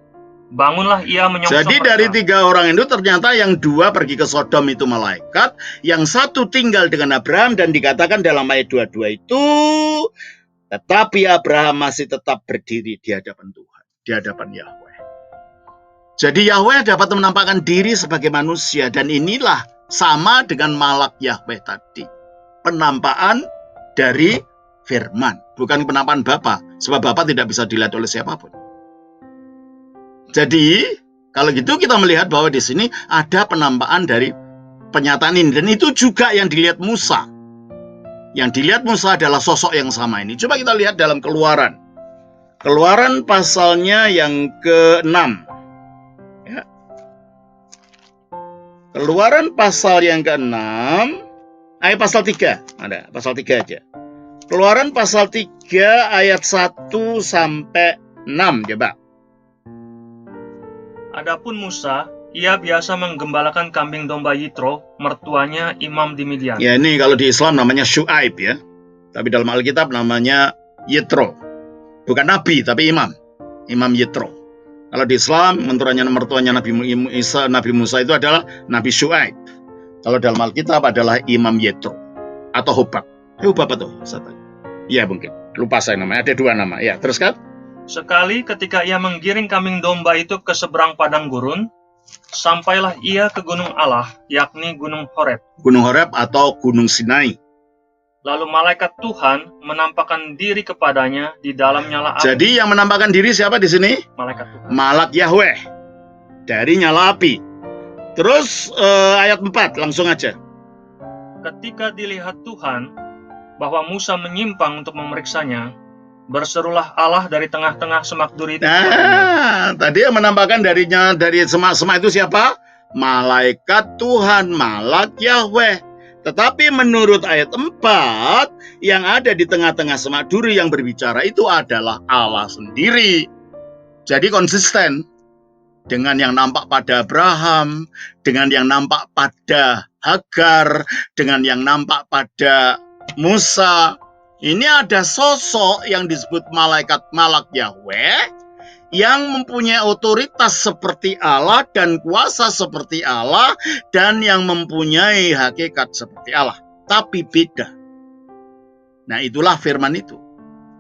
bangunlah ia menyongsong. Jadi dari 3 orang itu ternyata yang 2 pergi ke Sodom itu malaikat, yang 1 tinggal dengan Abraham dan dikatakan dalam ayat 22 itu, tetapi Abraham masih tetap berdiri di hadapan Tuhan, di hadapan Yahweh. Jadi Yahweh dapat menampakkan diri sebagai manusia dan inilah sama dengan malak Yahweh tadi. Penampakan dari firman, bukan penampakan Bapa, sebab Bapa tidak bisa dilihat oleh siapapun. Jadi Kalau gitu kita melihat bahwa di sini ada penampakan dari penyataan ini. Dan itu juga yang dilihat Musa. Yang dilihat Musa adalah sosok yang sama ini. Coba kita lihat dalam Keluaran. Keluaran pasalnya yang ke-6. Ya. Keluaran pasal yang ke-6. Pasal 3. Ada, pasal 3 aja. Keluaran pasal 3 ayat 1 sampai 6. Coba. Adapun Musa, ia biasa menggembalakan kambing domba Yitro, mertuanya imam di Midian. Ya, ini kalau di Islam namanya Syuaib ya. Tapi dalam Alkitab namanya Yitro. Bukan nabi tapi imam. Imam Yitro. Kalau di Islam mertuanya Nabi Musa itu adalah Nabi Syuaib. Kalau dalam Alkitab adalah Imam Yitro atau Hubab. Hubab atau ya mungkin. Lupa saya namanya. Ada 2 nama. Ya, terus kan? Sekali ketika ia menggiring kambing domba itu ke seberang padang gurun, sampailah ia ke gunung Allah, yakni gunung Horeb. Gunung Horeb atau Gunung Sinai. Lalu malaikat Tuhan menampakkan diri kepadanya di dalam nyala api. Jadi yang menampakkan diri siapa di sini? Malaikat Tuhan. Malak Yahweh dari nyala api. Terus ayat 4 langsung aja. Ketika dilihat Tuhan bahwa Musa menyimpang untuk memeriksanya, berserulah Allah dari tengah-tengah semak duri itu. Tadi yang menampakkan dari semak-semak itu siapa? Malaikat Tuhan, Malak Yahweh. Tetapi menurut ayat 4, yang ada di tengah-tengah semak duri yang berbicara itu adalah Allah sendiri. Jadi konsisten dengan yang nampak pada Abraham, dengan yang nampak pada Hagar, dengan yang nampak pada Musa. Ini ada sosok yang disebut malaikat Malak Yahweh yang mempunyai otoritas seperti Allah dan kuasa seperti Allah dan yang mempunyai hakikat seperti Allah. Tapi beda. Nah, itulah firman itu.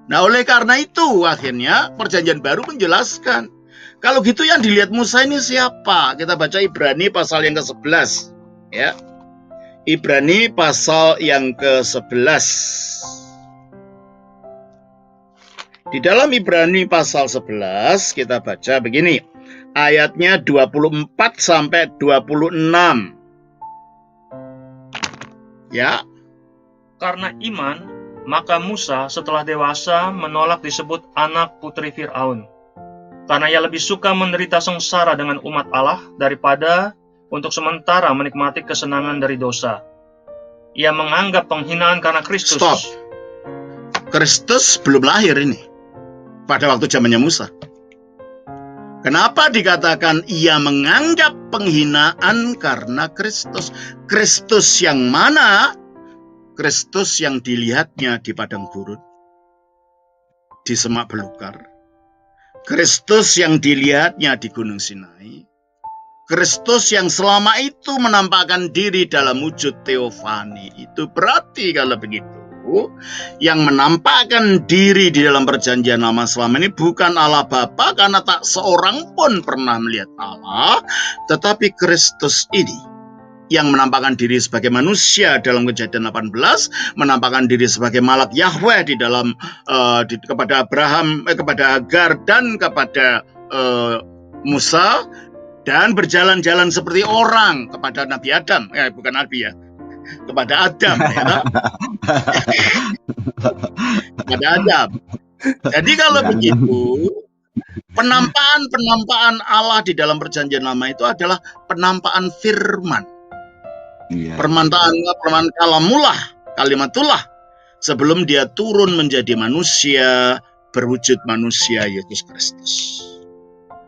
Nah, oleh karena itu akhirnya Perjanjian Baru menjelaskan. Kalau gitu yang dilihat Musa ini siapa? Kita baca Ibrani pasal yang ke-11. Ya. Ibrani pasal yang ke-11. Di dalam Ibrani pasal 11 kita baca begini. Ayatnya 24 sampai 26. Ya. Karena iman, maka Musa setelah dewasa menolak disebut anak putri Fir'aun. Karena ia lebih suka menderita sengsara dengan umat Allah daripada untuk sementara menikmati kesenangan dari dosa. Ia menganggap penghinaan karena Kristus. Stop. Kristus belum lahir ini. Pada waktu zamannya Musa. Kenapa dikatakan ia menganggap penghinaan karena Kristus? Kristus yang mana? Kristus yang dilihatnya di padang gurun, di semak belukar. Kristus yang dilihatnya di Gunung Sinai. Kristus yang selama itu menampakkan diri dalam wujud teofani. Itu berarti kalau begitu, yang menampakkan diri di dalam Perjanjian Lama selama ini bukan Allah Bapa, karena tak seorang pun pernah melihat Allah, tetapi Kristus ini yang menampakkan diri sebagai manusia dalam Kejadian 18, menampakkan diri sebagai Malak Yahweh di dalam kepada Abraham, kepada Hagar dan kepada Musa, dan berjalan-jalan seperti orang kepada Nabi Adam, bukan Nabi ya, kepada Adam, ya. Kepada Adam. Jadi kalau begitu, penampakan Allah di dalam Perjanjian Lama itu adalah penampakan firman. Permantaan kalimatullah sebelum dia turun menjadi manusia, berwujud manusia Yesus Kristus.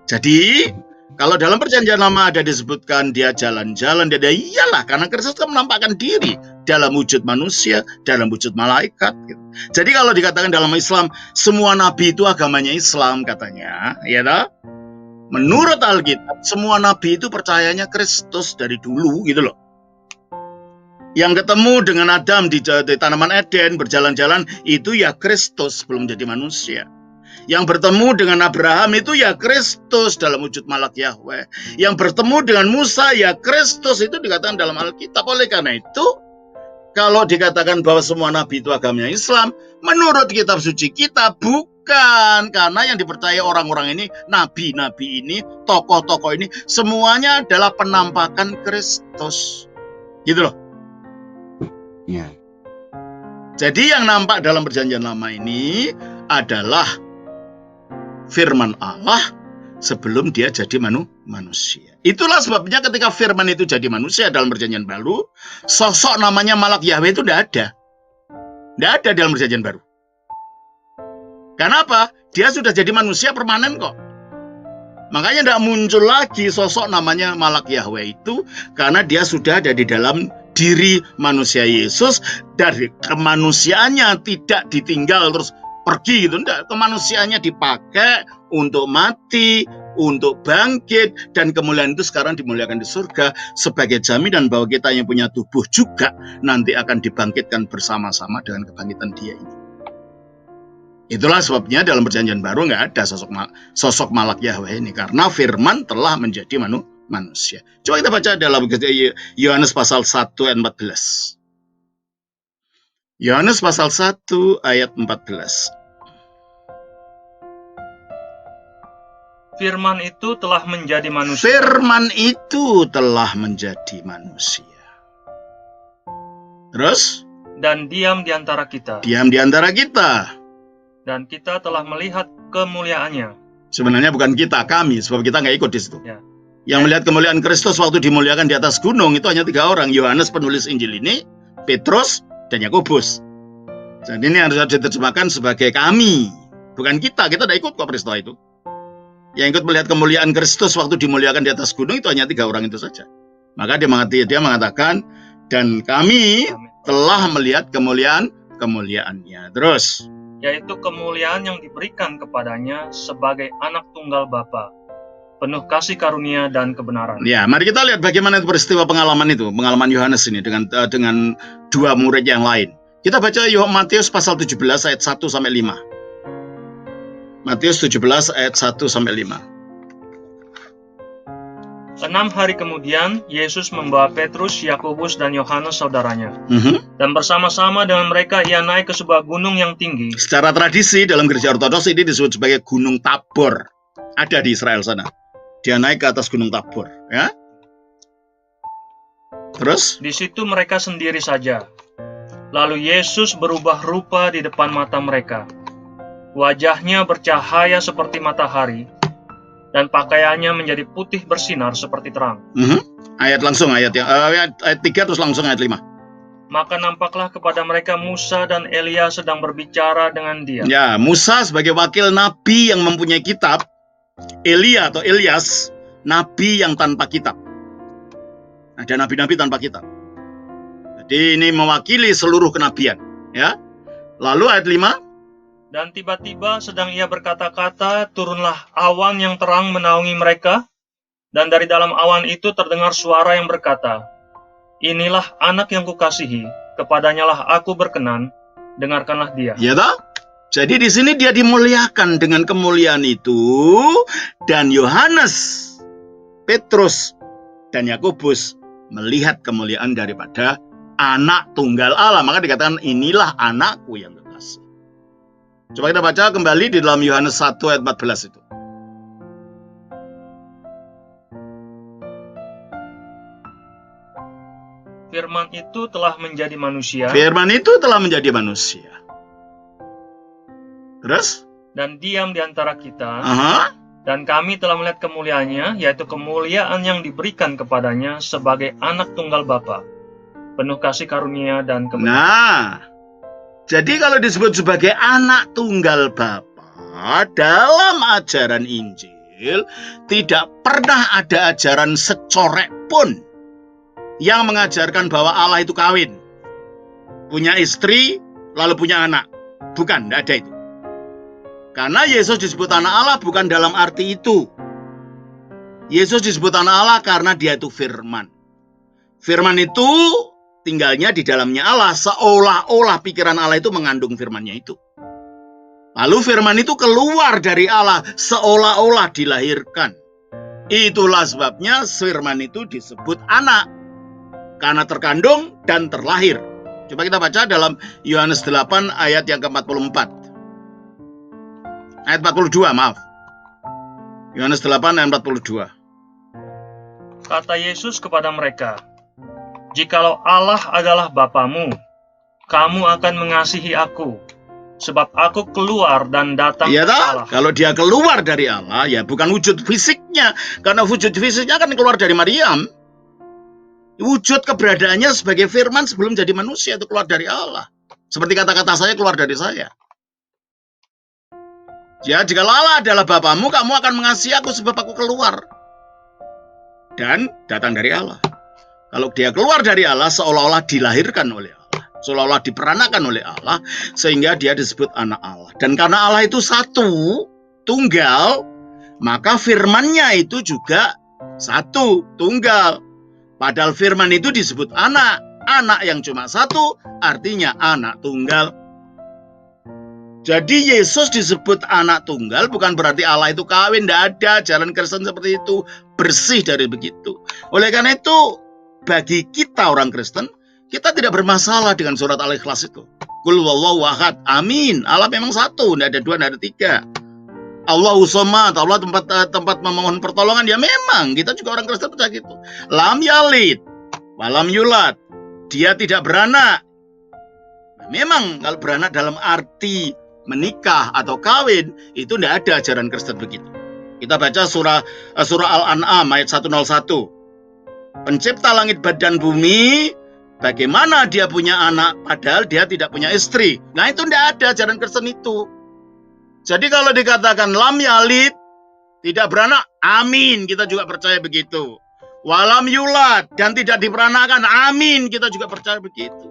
Jadi kalau dalam Perjanjian Lama ada disebutkan dia jalan-jalan, dia iyalah karena Kristus kan menampakkan diri dalam wujud manusia, dalam wujud malaikat. Gitu. Jadi kalau dikatakan dalam Islam semua nabi itu agamanya Islam katanya, ya toh? Menurut Alkitab semua nabi itu percayanya Kristus dari dulu gitu loh. Yang ketemu dengan Adam di Tanaman Eden berjalan-jalan itu ya Kristus belum jadi manusia. Yang bertemu dengan Abraham itu ya Kristus dalam wujud Malak Yahweh. Yang bertemu dengan Musa ya Kristus, itu dikatakan dalam Alkitab. Oleh karena itu, kalau dikatakan bahwa semua nabi itu agamanya Islam, menurut kitab suci kita bukan Bukan, karena yang dipercaya orang-orang ini, nabi-nabi ini, tokoh-tokoh ini, semuanya adalah penampakan Kristus. Gitu loh. Ya. Jadi yang nampak dalam perjanjian lama ini adalah firman Allah sebelum dia jadi manusia. Itulah sebabnya ketika firman itu jadi manusia dalam perjanjian baru, sosok namanya Malak Yahweh itu tidak ada. Tidak ada dalam perjanjian baru. Kenapa? Dia sudah jadi manusia permanen kok. Makanya tidak muncul lagi sosok namanya Malak Yahweh itu, karena dia sudah ada di dalam diri manusia Yesus. Dari kemanusiaannya tidak ditinggal terus pergi gitu. Tidak, kemanusiaannya dipakai untuk mati, untuk bangkit, dan kemuliaan itu sekarang dimuliakan di surga sebagai jaminan bahwa kita yang punya tubuh juga nanti akan dibangkitkan bersama-sama dengan kebangkitan dia ini. Itulah sebabnya dalam perjanjian baru nggak ada sosok Malak Yahweh ini, karena firman telah menjadi manusia. Coba kita baca dalam Yohanes pasal 1 ayat 14. Yohanes pasal 1 ayat 14. Firman itu telah menjadi manusia. Firman itu telah menjadi manusia. Terus? Dan diam di antara kita. Diam di antara kita. Dan kita telah melihat kemuliaannya. Sebenarnya bukan kita, kami, sebab kita nggak ikut di situ. Ya. Yang melihat kemuliaan Kristus waktu dimuliakan di atas gunung itu hanya 3 orang. Yohanes penulis Injil ini, Petrus, dan Yakobus. Jadi ini harus diterjemahkan sebagai kami. Bukan kita tidak ikut kok peristiwa itu. Yang ikut melihat kemuliaan Kristus waktu dimuliakan di atas gunung itu hanya 3 orang itu saja. Maka dia mengatakan, dan kami telah melihat kemuliaannya. Terus, yaitu kemuliaan yang diberikan kepadanya sebagai anak tunggal Bapa, penuh kasih karunia dan kebenaran. Ya, mari kita lihat bagaimana peristiwa pengalaman Yohanes ini dengan 2 murid yang lain. Kita baca Matius pasal 17 ayat 1 sampai 5. Matius 17 ayat 1 sampai 5. 6 hari kemudian, Yesus membawa Petrus, Yakobus, dan Yohanes saudaranya. Dan bersama-sama dengan mereka ia naik ke sebuah gunung yang tinggi. Secara tradisi dalam gereja ortodoks ini disebut sebagai Gunung Tabor. Ada di Israel sana. Dia naik ke atas Gunung Tabor, ya. Terus? Di situ mereka sendiri saja. Lalu Yesus berubah rupa di depan mata mereka. Wajahnya bercahaya seperti matahari, dan pakaiannya menjadi putih bersinar seperti terang. Ayat 3 terus langsung ayat 5. Maka nampaklah kepada mereka Musa dan Elia sedang berbicara dengan dia. Ya, Musa sebagai wakil nabi yang mempunyai kitab, Elia atau Elias, nabi yang tanpa kitab. Ada nabi-nabi tanpa kitab. Jadi ini mewakili seluruh kenabian, ya. Lalu ayat 5. Dan tiba-tiba sedang ia berkata-kata, turunlah awan yang terang menaungi mereka, dan dari dalam awan itu terdengar suara yang berkata, inilah anak yang kukasihi, kepadanyalah aku berkenan, dengarkanlah dia. Ya toh? Jadi di sini dia dimuliakan dengan kemuliaan itu, dan Yohanes, Petrus, dan Yakobus melihat kemuliaan daripada anak tunggal Allah. Maka dikatakan inilah anakku yang kekasih. Coba kita baca kembali di dalam Yohanes 1 ayat 14 itu. Firman itu telah menjadi manusia. Firman itu telah menjadi manusia. Terus? Dan diam di antara kita. Dan kami telah melihat kemuliaannya, yaitu kemuliaan yang diberikan kepadanya sebagai anak tunggal Bapa, penuh kasih karunia dan kebenaran. Nah, jadi kalau disebut sebagai anak tunggal Bapa dalam ajaran Injil, tidak pernah ada ajaran secorek pun yang mengajarkan bahwa Allah itu kawin, punya istri, lalu punya anak. Bukan, tidak ada itu. Karena Yesus disebut anak Allah bukan dalam arti itu. Yesus disebut anak Allah karena dia itu firman. Firman itu tinggalnya di dalamnya Allah, seolah-olah pikiran Allah itu mengandung firman-Nya itu. Lalu firman itu keluar dari Allah, seolah-olah dilahirkan. Itulah sebabnya firman itu disebut anak, karena terkandung dan terlahir. Coba kita baca dalam Yohanes 8 ayat yang ke-44. Ayat 42, maaf. Yohanes 8 ayat 42. Kata Yesus kepada mereka, "Jikalau Allah adalah Bapamu, kamu akan mengasihi aku, sebab aku keluar dan datang Iya ke toh? Allah." Kalau dia keluar dari Allah, ya bukan wujud fisiknya. Karena wujud fisiknya kan keluar dari Maryam. Wujud keberadaannya sebagai firman sebelum jadi manusia itu keluar dari Allah. Seperti kata-kata saya keluar dari saya. Ya, jika Allah adalah Bapamu, kamu akan mengasihi aku sebab aku keluar dan datang dari Allah. Kalau dia keluar dari Allah, seolah-olah dilahirkan oleh Allah, seolah-olah diperanakan oleh Allah, sehingga dia disebut anak Allah. Dan karena Allah itu satu, tunggal, maka firman-Nya itu juga satu, tunggal. Padahal firman itu disebut anak. Anak yang cuma satu, artinya anak tunggal. Jadi Yesus disebut anak tunggal bukan berarti Allah itu kawin, tidak ada jalan Kristen seperti itu, bersih dari begitu. Oleh karena itu, bagi kita orang Kristen, kita tidak bermasalah dengan surat Al-Ikhlas itu. Qul huwallahu ahad, amin. Allah memang satu, tidak ada dua, tidak ada tiga. Allahu somad, Allah tempat memohon pertolongan, ya memang kita juga orang Kristen percaya gitu. Lam yalid, walam yulad, dia tidak beranak. Memang kalau beranak dalam arti menikah atau kawin, itu tidak ada ajaran Kristen begitu. Kita baca surah Al-An'am ayat 101. Pencipta langit dan bumi, bagaimana dia punya anak padahal dia tidak punya istri. Nah itu tidak ada ajaran Kristen itu. Jadi kalau dikatakan lam yalid, tidak beranak, amin, kita juga percaya begitu. Walam yulad, dan tidak diperanakan, amin, kita juga percaya begitu.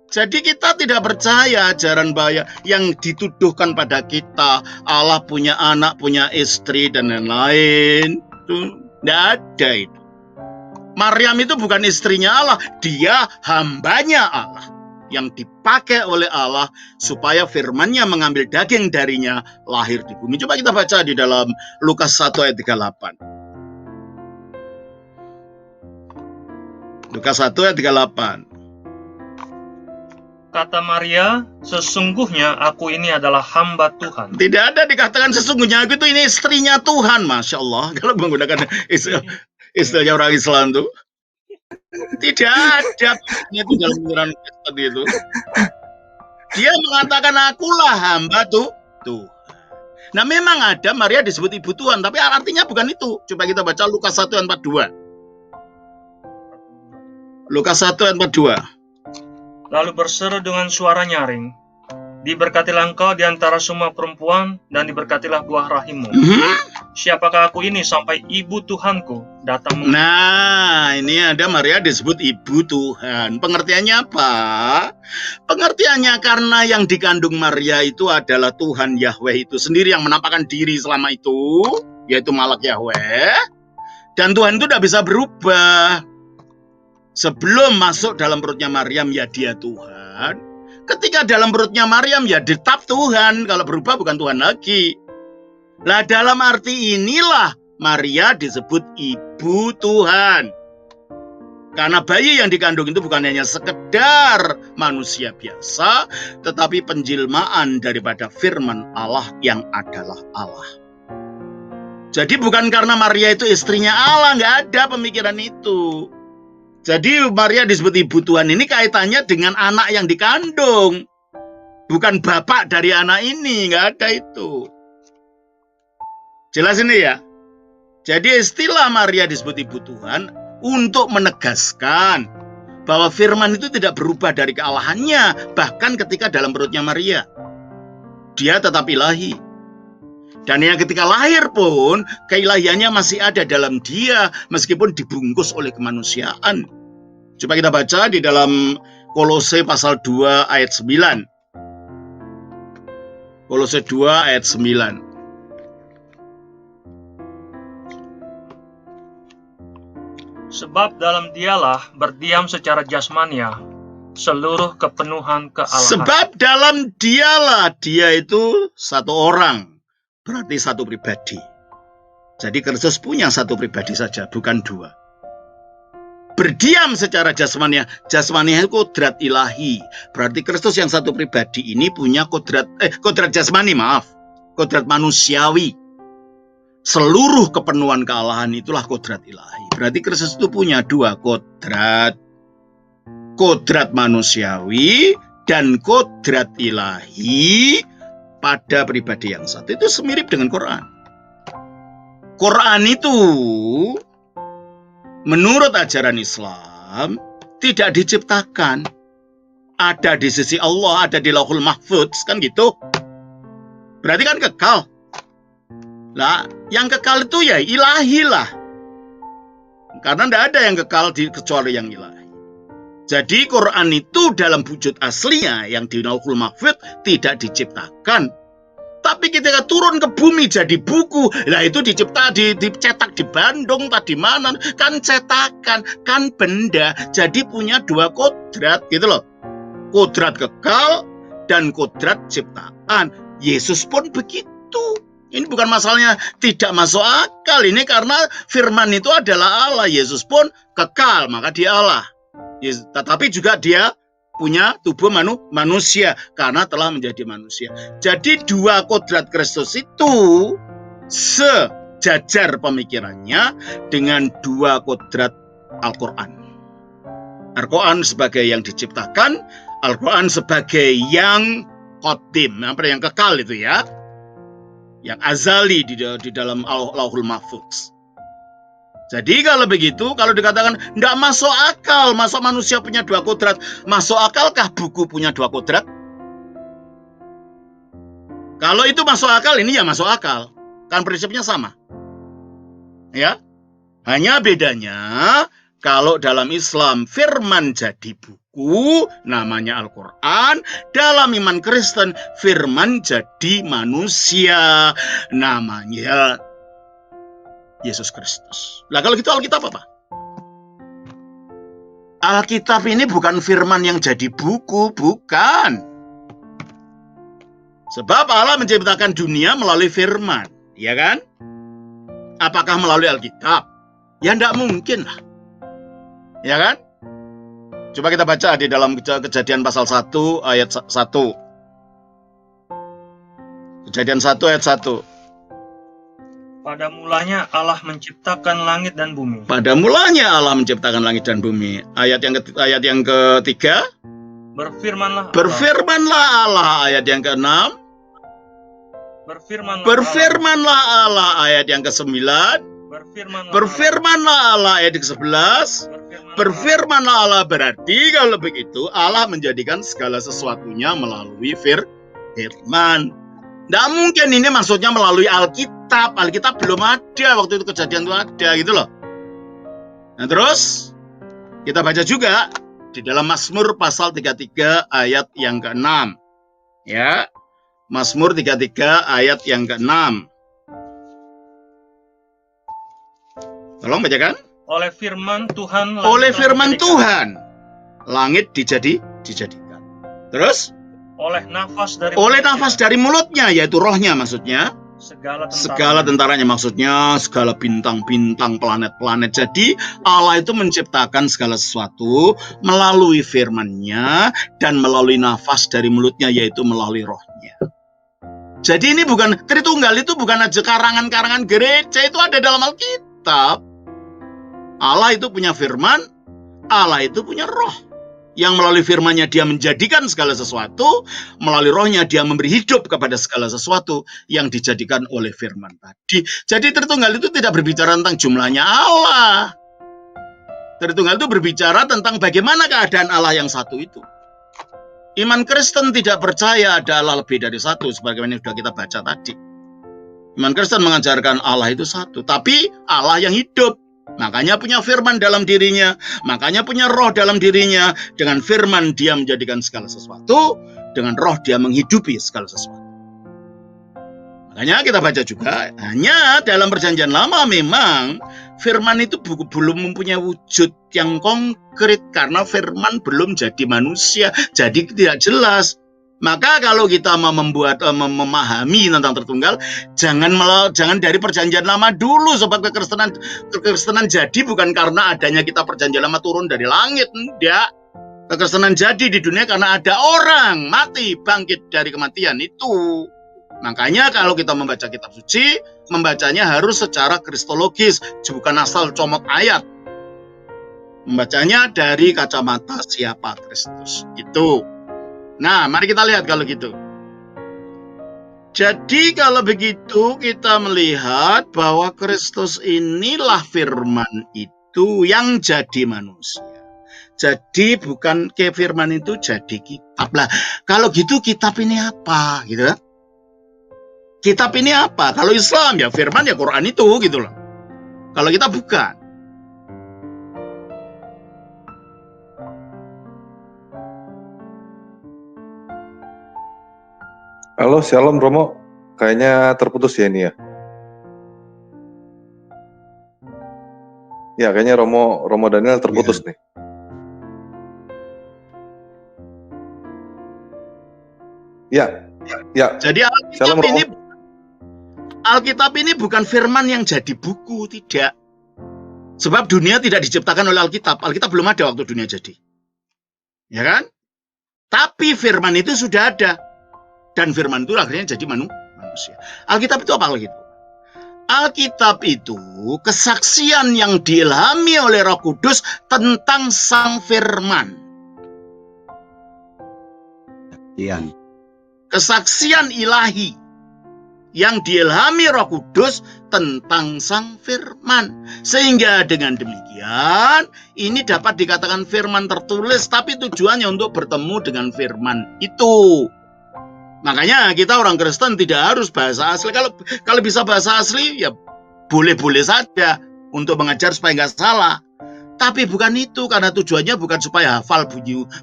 Jadi kita tidak percaya ajaran bahaya yang dituduhkan pada kita, Allah punya anak, punya istri, dan lain-lain. Itu tidak ada itu. Maryam itu bukan istrinya Allah, dia hambanya Allah, yang dipakai oleh Allah supaya firman-Nya mengambil daging darinya lahir di bumi. Coba kita baca di dalam Lukas 1 ayat 38. Lukas 1 ayat 38. Kata Maria, "Sesungguhnya aku ini adalah hamba Tuhan." Tidak ada dikatakan sesungguhnya aku itu ini istrinya Tuhan, Masya Allah. Kalau menggunakan istilahnya orang Islam tuh, tidak ada itu dalam pikiran Kristen itu. Dia mengatakan akulah hamba Tuhan. Nah memang ada Maria disebut ibu Tuhan, tapi artinya bukan itu. Coba kita baca Lukas 1 ayat 42. Lukas 1 ayat 42. Lalu berseru dengan suara nyaring, "Diberkatilah engkau di antara semua perempuan, dan diberkatilah buah rahimmu. Siapakah aku ini sampai ibu Tuhanku datang?" Nah, ini ada Maria disebut ibu Tuhan. Pengertiannya apa? Pengertiannya karena yang dikandung Maria itu adalah Tuhan Yahweh itu sendiri yang menampakkan diri selama itu, yaitu Malak Yahweh. Dan Tuhan itu tidak bisa berubah. Sebelum masuk dalam perutnya Maryam, ya dia Tuhan. Ketika dalam perutnya Maryam, ya tetap Tuhan. Kalau berubah bukan Tuhan lagi. Nah dalam arti inilah Maria disebut ibu Tuhan. Karena bayi yang dikandung itu bukan hanya sekedar manusia biasa, tetapi penjelmaan daripada firman Allah yang adalah Allah. Jadi bukan karena Maria itu istrinya Allah, nggak ada pemikiran itu. Jadi Maria disebut ibu Tuhan ini kaitannya dengan anak yang dikandung. Bukan bapak dari anak ini, nggak ada itu. Jelas ini ya? Jadi istilah Maria disebut ibu Tuhan untuk menegaskan bahwa firman itu tidak berubah dari kealahannya, bahkan ketika dalam perutnya Maria. Dia tetap ilahi. Dan yang ketika lahir pun, keilahiannya masih ada dalam dia, meskipun dibungkus oleh kemanusiaan. Coba kita baca di dalam Kolose pasal 2 ayat 9. Kolose 2 ayat 9. Sebab dalam dialah berdiam secara jasmania seluruh kepenuhan kealahan. Sebab dalam dialah, dia itu satu orang, berarti satu pribadi. Jadi Kristus punya satu pribadi saja, bukan dua. Berdiam secara jasmania. Jasmania itu kodrat ilahi. Berarti Kristus yang satu pribadi ini punya kodrat jasmani, maaf. kodrat manusiawi. Seluruh kepenuhan kealahan itulah kodrat ilahi. Berarti Kristus itu punya dua kodrat. Kodrat manusiawi dan kodrat ilahi pada pribadi yang satu. Itu semirip dengan Quran. Quran itu menurut ajaran Islam tidak diciptakan. Ada di sisi Allah, ada di Lauhul Mahfudz, kan gitu. Berarti kan kekal. Lah, yang kekal itu ya ilahi lah. Karena tidak ada yang kekal kecuali yang ilahi. Jadi Quran itu dalam wujud aslinya yang di Lauhul Mahfudz tidak diciptakan. Tapi ketika turun ke bumi jadi buku, lah itu dicetak di Bandung, tadi mana, kan cetakan, kan benda. Jadi punya dua kodrat gitu loh. Kodrat kekal dan kodrat ciptaan. Yesus pun begitu. Ini bukan masalahnya tidak masuk akal. Ini karena firman itu adalah Allah. Yesus pun kekal, maka dia Allah. Tetapi juga dia punya tubuh manusia karena telah menjadi manusia. Jadi dua kodrat Kristus itu sejajar pemikirannya dengan dua kodrat Al-Quran. Al-Quran sebagai yang diciptakan, Al-Quran sebagai yang qadim, yang kekal itu ya. Yang azali di dalam Lauhul Mahfudz. Jadi kalau begitu, kalau dikatakan tidak masuk akal, masa manusia punya dua kodrat, masuk akalkah buku punya dua kodrat? Kalau itu masuk akal, ini ya masuk akal. Kan prinsipnya sama. Ya. Hanya bedanya, kalau dalam Islam firman jadi buku, namanya Al-Quran. Dalam iman Kristen, firman jadi manusia, namanya Yesus Kristus. Lah kalau gitu Alkitab apa? Alkitab ini bukan firman yang jadi buku, bukan. Sebab Allah menciptakan dunia melalui firman, ya kan? Apakah melalui Alkitab? Ya enggak mungkin lah. Ya kan? Coba kita baca di dalam Kejadian pasal 1 ayat 1. Kejadian 1 ayat 1. Pada mulanya Allah menciptakan langit dan bumi. Pada mulanya Allah menciptakan langit dan bumi. Ayat yang ketiga. Berfirmanlah Allah. Ayat yang keenam. Berfirmanlah Allah. Ayat yang ke-9. Berfirmanlah Allah. Ayat yang ke-11. Berfirmanlah Allah, berarti kalau begitu Allah menjadikan segala sesuatunya melalui firman. Tidak mungkin ini maksudnya melalui Alkitab. Alkitab belum ada waktu itu, Kejadian itu ada gitu loh. Nah terus kita baca juga di dalam Mazmur pasal 33 ayat yang ke-6. Ya, Mazmur 33 ayat yang ke-6. Tolong bacakan. Oleh firman Tuhan langit dijadikan. Terus oleh nafas dari mulutnya, yaitu rohnya maksudnya, segala tentaranya maksudnya, segala bintang-bintang, planet-planet. Jadi Allah itu menciptakan segala sesuatu melalui firman-Nya dan melalui nafas dari mulutnya, yaitu melalui rohnya. Jadi ini bukan Tritunggal, itu bukan aja karangan-karangan gereja, itu ada dalam Alkitab. Allah itu punya firman, Allah itu punya roh. Yang melalui firman-Nya dia menjadikan segala sesuatu, melalui rohnya dia memberi hidup kepada segala sesuatu yang dijadikan oleh firman tadi. Jadi Tritunggal itu tidak berbicara tentang jumlahnya Allah. Tritunggal itu berbicara tentang bagaimana keadaan Allah yang satu itu. Iman Kristen tidak percaya ada Allah lebih dari satu, sebagaimana yang sudah kita baca tadi. Iman Kristen mengajarkan Allah itu satu, tapi Allah yang hidup. Makanya punya firman dalam dirinya, makanya punya roh dalam dirinya. Dengan firman dia menjadikan segala sesuatu, dengan roh dia menghidupi segala sesuatu. Makanya kita baca juga, hanya dalam perjanjian lama memang firman itu belum mempunyai wujud yang konkret karena firman belum jadi manusia, jadi tidak jelas. Maka kalau kita mau memahami tentang Tritunggal, jangan dari perjanjian lama dulu, sebab kekristenan jadi bukan karena adanya kita perjanjian lama turun dari langit, enggak. Kekristenan jadi di dunia karena ada orang mati bangkit dari kematian itu. Makanya kalau kita membaca kitab suci, membacanya harus secara kristologis, bukan asal comot ayat. Membacanya dari kacamata siapa Kristus. Itu. Nah, mari kita lihat kalau gitu. Jadi kalau begitu kita melihat bahwa Kristus inilah firman itu yang jadi manusia. Jadi bukan ke firman itu jadi kitab. Lah, kalau gitu kitab ini apa gitu kan? Kitab ini apa? Kalau Islam ya firman ya Quran itu gitu loh. Kalau kita bukan. Halo, Shalom Romo. Kayaknya terputus ya ini ya. Ya, kayaknya Romo Daniel terputus nih. Ya. Jadi Shalom, Romo. Alkitab ini bukan firman yang jadi buku, tidak. Sebab dunia tidak diciptakan oleh Alkitab. Alkitab belum ada waktu dunia jadi. Ya kan? Tapi firman itu sudah ada. Dan firman itu akhirnya jadi manusia. Alkitab itu apa gitu? Alkitab itu kesaksian yang diilhami oleh Roh Kudus tentang Sang Firman. Kesaksian ilahi yang diilhami Roh Kudus tentang Sang Firman. Sehingga dengan demikian ini dapat dikatakan firman tertulis, tapi tujuannya untuk bertemu dengan firman itu. Makanya kita orang Kristen tidak harus bahasa asli. Kalau bisa bahasa asli ya boleh-boleh saja untuk mengajar supaya nggak salah. Tapi bukan itu, karena tujuannya bukan supaya hafal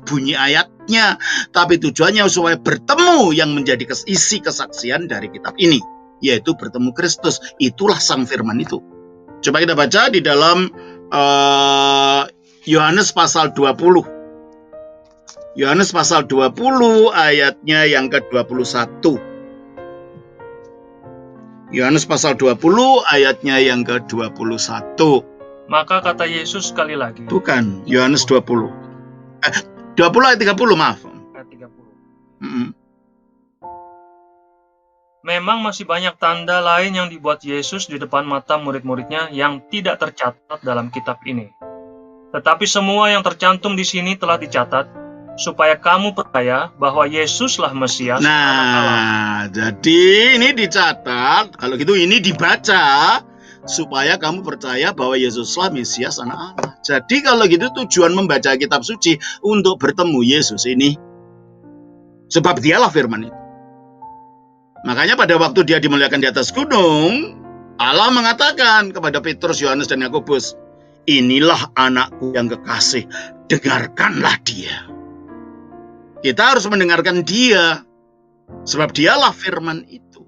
bunyi ayatnya, tapi tujuannya supaya bertemu yang menjadi isi kesaksian dari kitab ini, yaitu bertemu Kristus. Itulah Sang Firman itu. Coba kita baca di dalam Yohanes pasal 20. Yohanes pasal 20 ayatnya yang ke-21. Yohanes pasal 20 ayatnya yang ke-21. Maka kata Yesus sekali lagi. Bukan, Yohanes 20. 20 ayat 30, maaf. Ayat 30. Memang masih banyak tanda lain yang dibuat Yesus di depan mata murid-muridnya yang tidak tercatat dalam kitab ini. Tetapi semua yang tercantum di sini telah dicatat, supaya kamu percaya bahwa Yesuslah Mesias. Nah, jadi ini dicatat, kalau gitu ini dibaca, supaya kamu percaya bahwa Yesuslah Mesias anak Allah. Jadi kalau gitu tujuan membaca kitab suci untuk bertemu Yesus ini. Sebab dialah firman itu. Makanya pada waktu dia dimuliakan di atas gunung, Allah mengatakan kepada Petrus, Yohanes, dan Yakobus, inilah anakku yang kekasih, dengarkanlah dia. Kita harus mendengarkan dia, sebab dialah firman itu.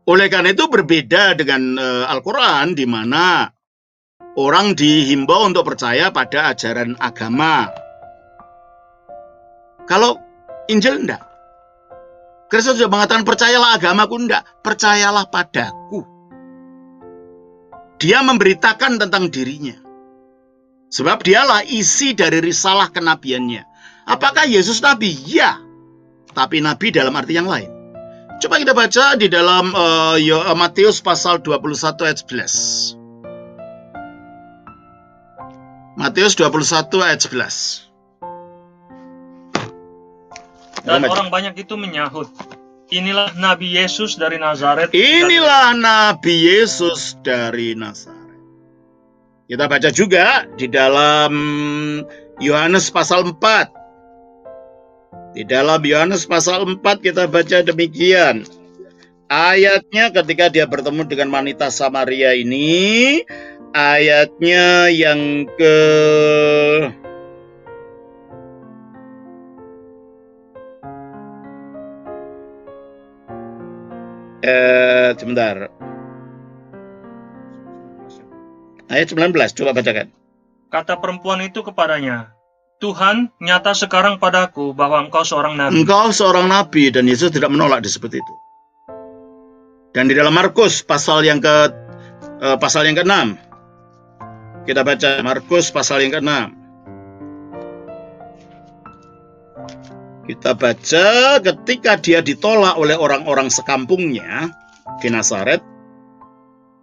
Oleh karena itu berbeda dengan Al-Quran, di mana orang dihimbau untuk percaya pada ajaran agama. Kalau Injil enggak. Kristus sudah mengatakan percayalah agamaku, enggak. Percayalah padaku. Dia memberitakan tentang dirinya. Sebab dialah isi dari risalah kenabiannya. Apakah Yesus nabi? Ya. Tapi nabi dalam arti yang lain. Coba kita baca di dalam Matius pasal 21 ayat 11. Matius 21 ayat 11. Dan orang banyak itu menyahut, inilah Nabi Yesus dari Nazaret. Inilah Nabi Yesus dari Nazaret. Kita baca juga di dalam Yohanes pasal 4. Di dalam Yohanes pasal 4 kita baca demikian. Ayatnya ketika dia bertemu dengan wanita Samaria ini, ayatnya yang ke sebentar. Ayat 19, coba bacakan. Kata perempuan itu kepadanya, Tuhan, nyata sekarang padaku bahwa engkau seorang nabi. Engkau seorang nabi, dan Yesus tidak menolak disebut itu. Dan di dalam Markus pasal yang ke-6. Kita baca Markus pasal yang ke-6. Kita baca ketika dia ditolak oleh orang-orang sekampungnya di Nazaret,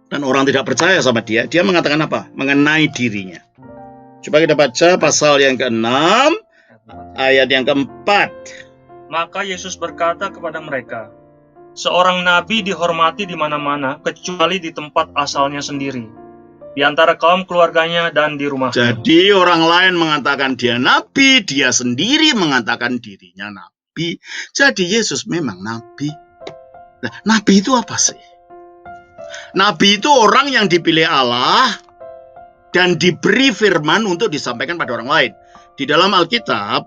dan orang tidak percaya sama dia, dia mengatakan apa? Mengenai dirinya. Coba kita baca pasal yang ke-6, ayat yang ke-4. Maka Yesus berkata kepada mereka, seorang nabi dihormati di mana-mana kecuali di tempat asalnya sendiri, di antara kaum keluarganya dan di rumahnya. Jadi orang lain mengatakan dia nabi, dia sendiri mengatakan dirinya nabi. Jadi Yesus memang nabi. Nah, nabi itu apa sih? Nabi itu orang yang dipilih Allah dan diberi firman untuk disampaikan pada orang lain. Di dalam Alkitab,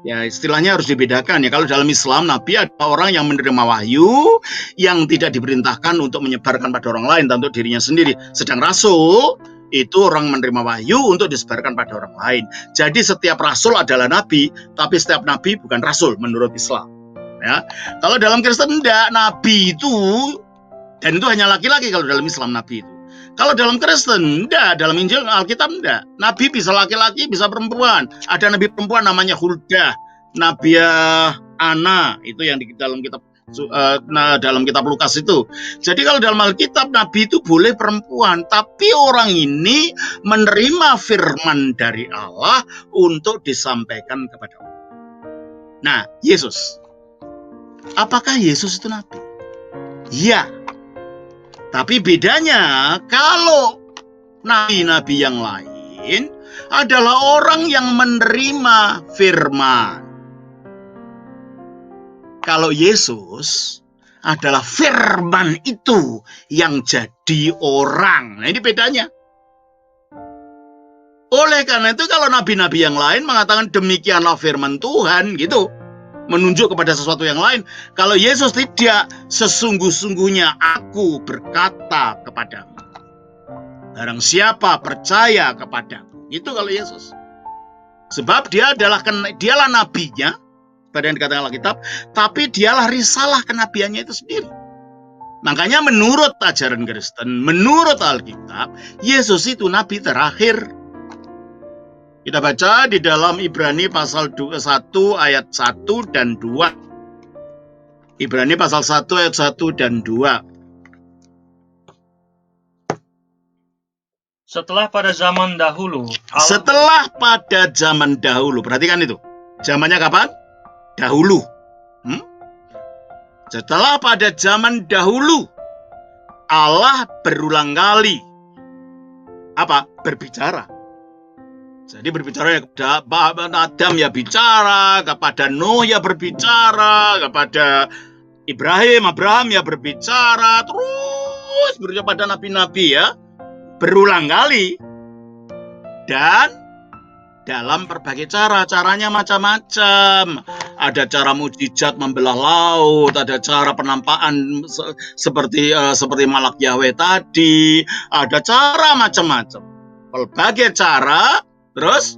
ya istilahnya harus dibedakan ya. Kalau dalam Islam, nabi adalah orang yang menerima wahyu yang tidak diperintahkan untuk menyebarkan pada orang lain, tentu dirinya sendiri. Sedang rasul itu orang menerima wahyu untuk disebarkan pada orang lain. Jadi setiap rasul adalah nabi, tapi setiap nabi bukan rasul menurut Islam. Ya, kalau dalam Kristen enggak, nabi itu, dan itu hanya laki-laki kalau dalam Islam nabi itu. Kalau dalam Kristen enggak, dalam Injil Alkitab enggak. Nabi bisa laki-laki, bisa perempuan. Ada nabi perempuan namanya Huldah, Nabi Ana, itu yang di dalam kitab dalam kitab Lukas itu. Jadi kalau dalam Alkitab nabi itu boleh perempuan, tapi orang ini menerima firman dari Allah untuk disampaikan kepada orang. Nah, Yesus. Apakah Yesus itu nabi? Ya. Tapi bedanya kalau nabi-nabi yang lain adalah orang yang menerima firman. Kalau Yesus adalah firman itu yang jadi orang. Nah, ini bedanya. Oleh karena itu kalau nabi-nabi yang lain mengatakan demikianlah firman Tuhan gitu, menunjuk kepada sesuatu yang lain. Kalau Yesus tidak, sesungguh-sungguhnya aku berkata kepadamu, barang siapa percaya kepadamu. Itu kalau Yesus. Sebab dialah nabinya, pada yang dikatakan Alkitab, tapi dialah risalah kenabiannya itu sendiri. Makanya menurut ajaran Kristen, menurut Alkitab, Yesus itu nabi terakhir. Kita baca di dalam Ibrani pasal 1 ayat 1 dan 2. Ibrani pasal 1 ayat 1 dan 2. Setelah pada zaman dahulu, Perhatikan itu. Zamannya kapan? Dahulu. Setelah pada zaman dahulu, Allah berulang kali berbicara. Jadi berbicara kepada Adam ya bicara, kepada Nuh ya berbicara, kepada Abraham ya berbicara, terus berbicara pada nabi-nabi ya, berulang kali. Dan dalam berbagai caranya macam-macam. Ada cara mukjizat membelah laut, ada cara penampakan seperti Malak Yahweh tadi, ada cara macam-macam. Berbagai cara. Terus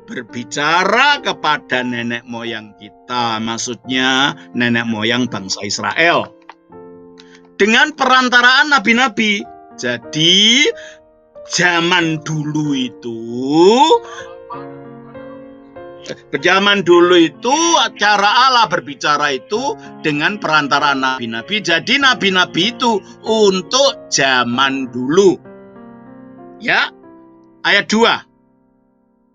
berbicara kepada nenek moyang kita, maksudnya nenek moyang bangsa Israel, dengan perantaraan nabi-nabi. Jadi zaman dulu itu cara Allah berbicara itu dengan perantaraan nabi-nabi. Jadi nabi-nabi itu untuk zaman dulu. Ya. Ayat 2.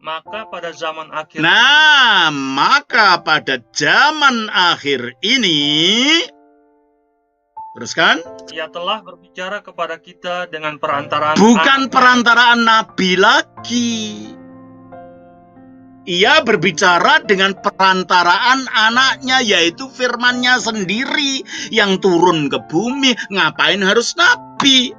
Maka pada zaman akhir. Nah, maka pada zaman akhir ini, teruskan. Ia telah berbicara kepada kita dengan perantaraan. Bukan perantaraan nabi lagi. Ia berbicara dengan perantaraan anaknya, yaitu firman-Nya sendiri yang turun ke bumi. Ngapain harus nabi?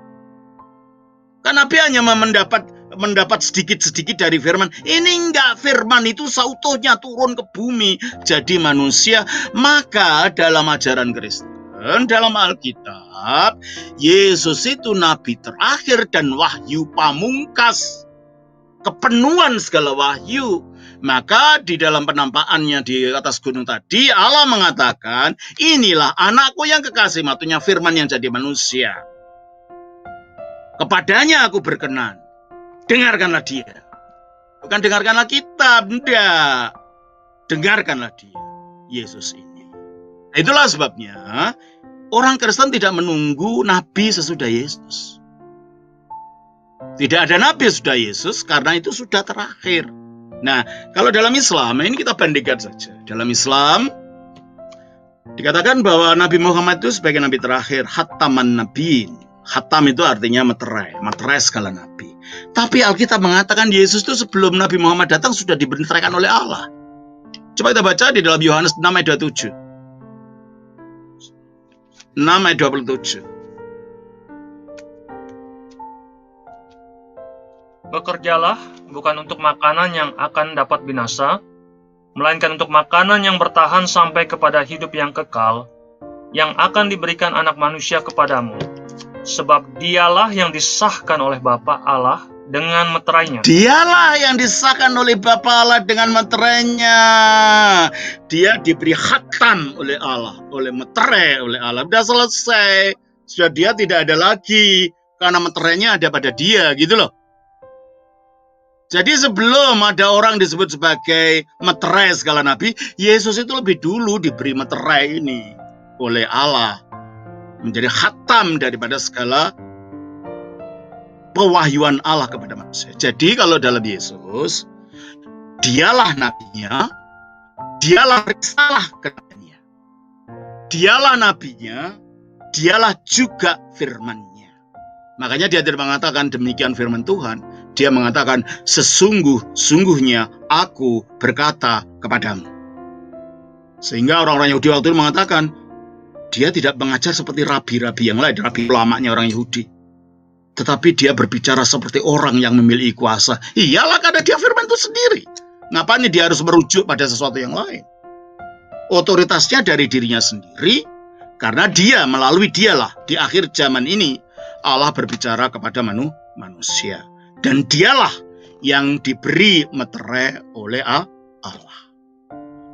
Kan nabi hanya mendapat sedikit-sedikit dari firman. Ini enggak, firman itu seutuhnya turun ke bumi jadi manusia. Maka dalam ajaran Kristen, dalam Alkitab, Yesus itu nabi terakhir dan wahyu pamungkas, kepenuhan segala wahyu. Maka di dalam penampakannya di atas gunung tadi, Allah mengatakan, inilah anakku yang kekasih, maksudnya firman yang jadi manusia. Kepadanya aku berkenan. Dengarkanlah dia. Bukan dengarkanlah kitab, enggak. Dengarkanlah dia, Yesus ini. Itulah sebabnya orang Kristen tidak menunggu nabi sesudah Yesus. Tidak ada nabi sesudah Yesus karena itu sudah terakhir. Nah, kalau dalam Islam, ini kita bandingkan saja. Dalam Islam, dikatakan bahwa Nabi Muhammad itu sebagai nabi terakhir, khataman nabiin. Khatam itu artinya materai segala nabi. Tapi Alkitab mengatakan Yesus itu sebelum Nabi Muhammad datang sudah dibenteraikan oleh Allah. Coba kita baca di dalam Yohanes 6 ayat 27. 6 ayat 27. Bekerjalah bukan untuk makanan yang akan dapat binasa, melainkan untuk makanan yang bertahan sampai kepada hidup yang kekal, yang akan diberikan anak manusia kepadamu. Sebab dialah yang disahkan oleh Bapa Allah dengan meterainya. Dialah yang disahkan oleh Bapa Allah dengan meterainya. Dia diberi khatam oleh Allah, oleh meterai oleh Allah. Sudah selesai. Sudah dia tidak ada lagi. Karena meterainya ada pada dia, gitu loh. Jadi sebelum ada orang disebut sebagai meterai segala nabi, Yesus itu lebih dulu diberi meterai ini oleh Allah. Menjadi khatam daripada segala pewahyuan Allah kepada manusia. Jadi kalau dalam Yesus, dialah nabinya, dialah risalah kepadanya. Dialah nabinya, dialah juga firman-Nya. Makanya dia tidak mengatakan demikian firman Tuhan. Dia mengatakan sesungguh-sungguhnya aku berkata kepadamu. Sehingga orang-orang Yahudi waktu itu mengatakan, dia tidak mengajar seperti rabi-rabi yang lain, rabi ulamanya orang Yahudi. Tetapi dia berbicara seperti orang yang memiliki kuasa. Iyalah, karena dia firman itu sendiri. Ngapain dia harus merujuk pada sesuatu yang lain? Otoritasnya dari dirinya sendiri, karena dia, melalui dialah, di akhir zaman ini, Allah berbicara kepada manusia. Dan dialah yang diberi meterai oleh Allah.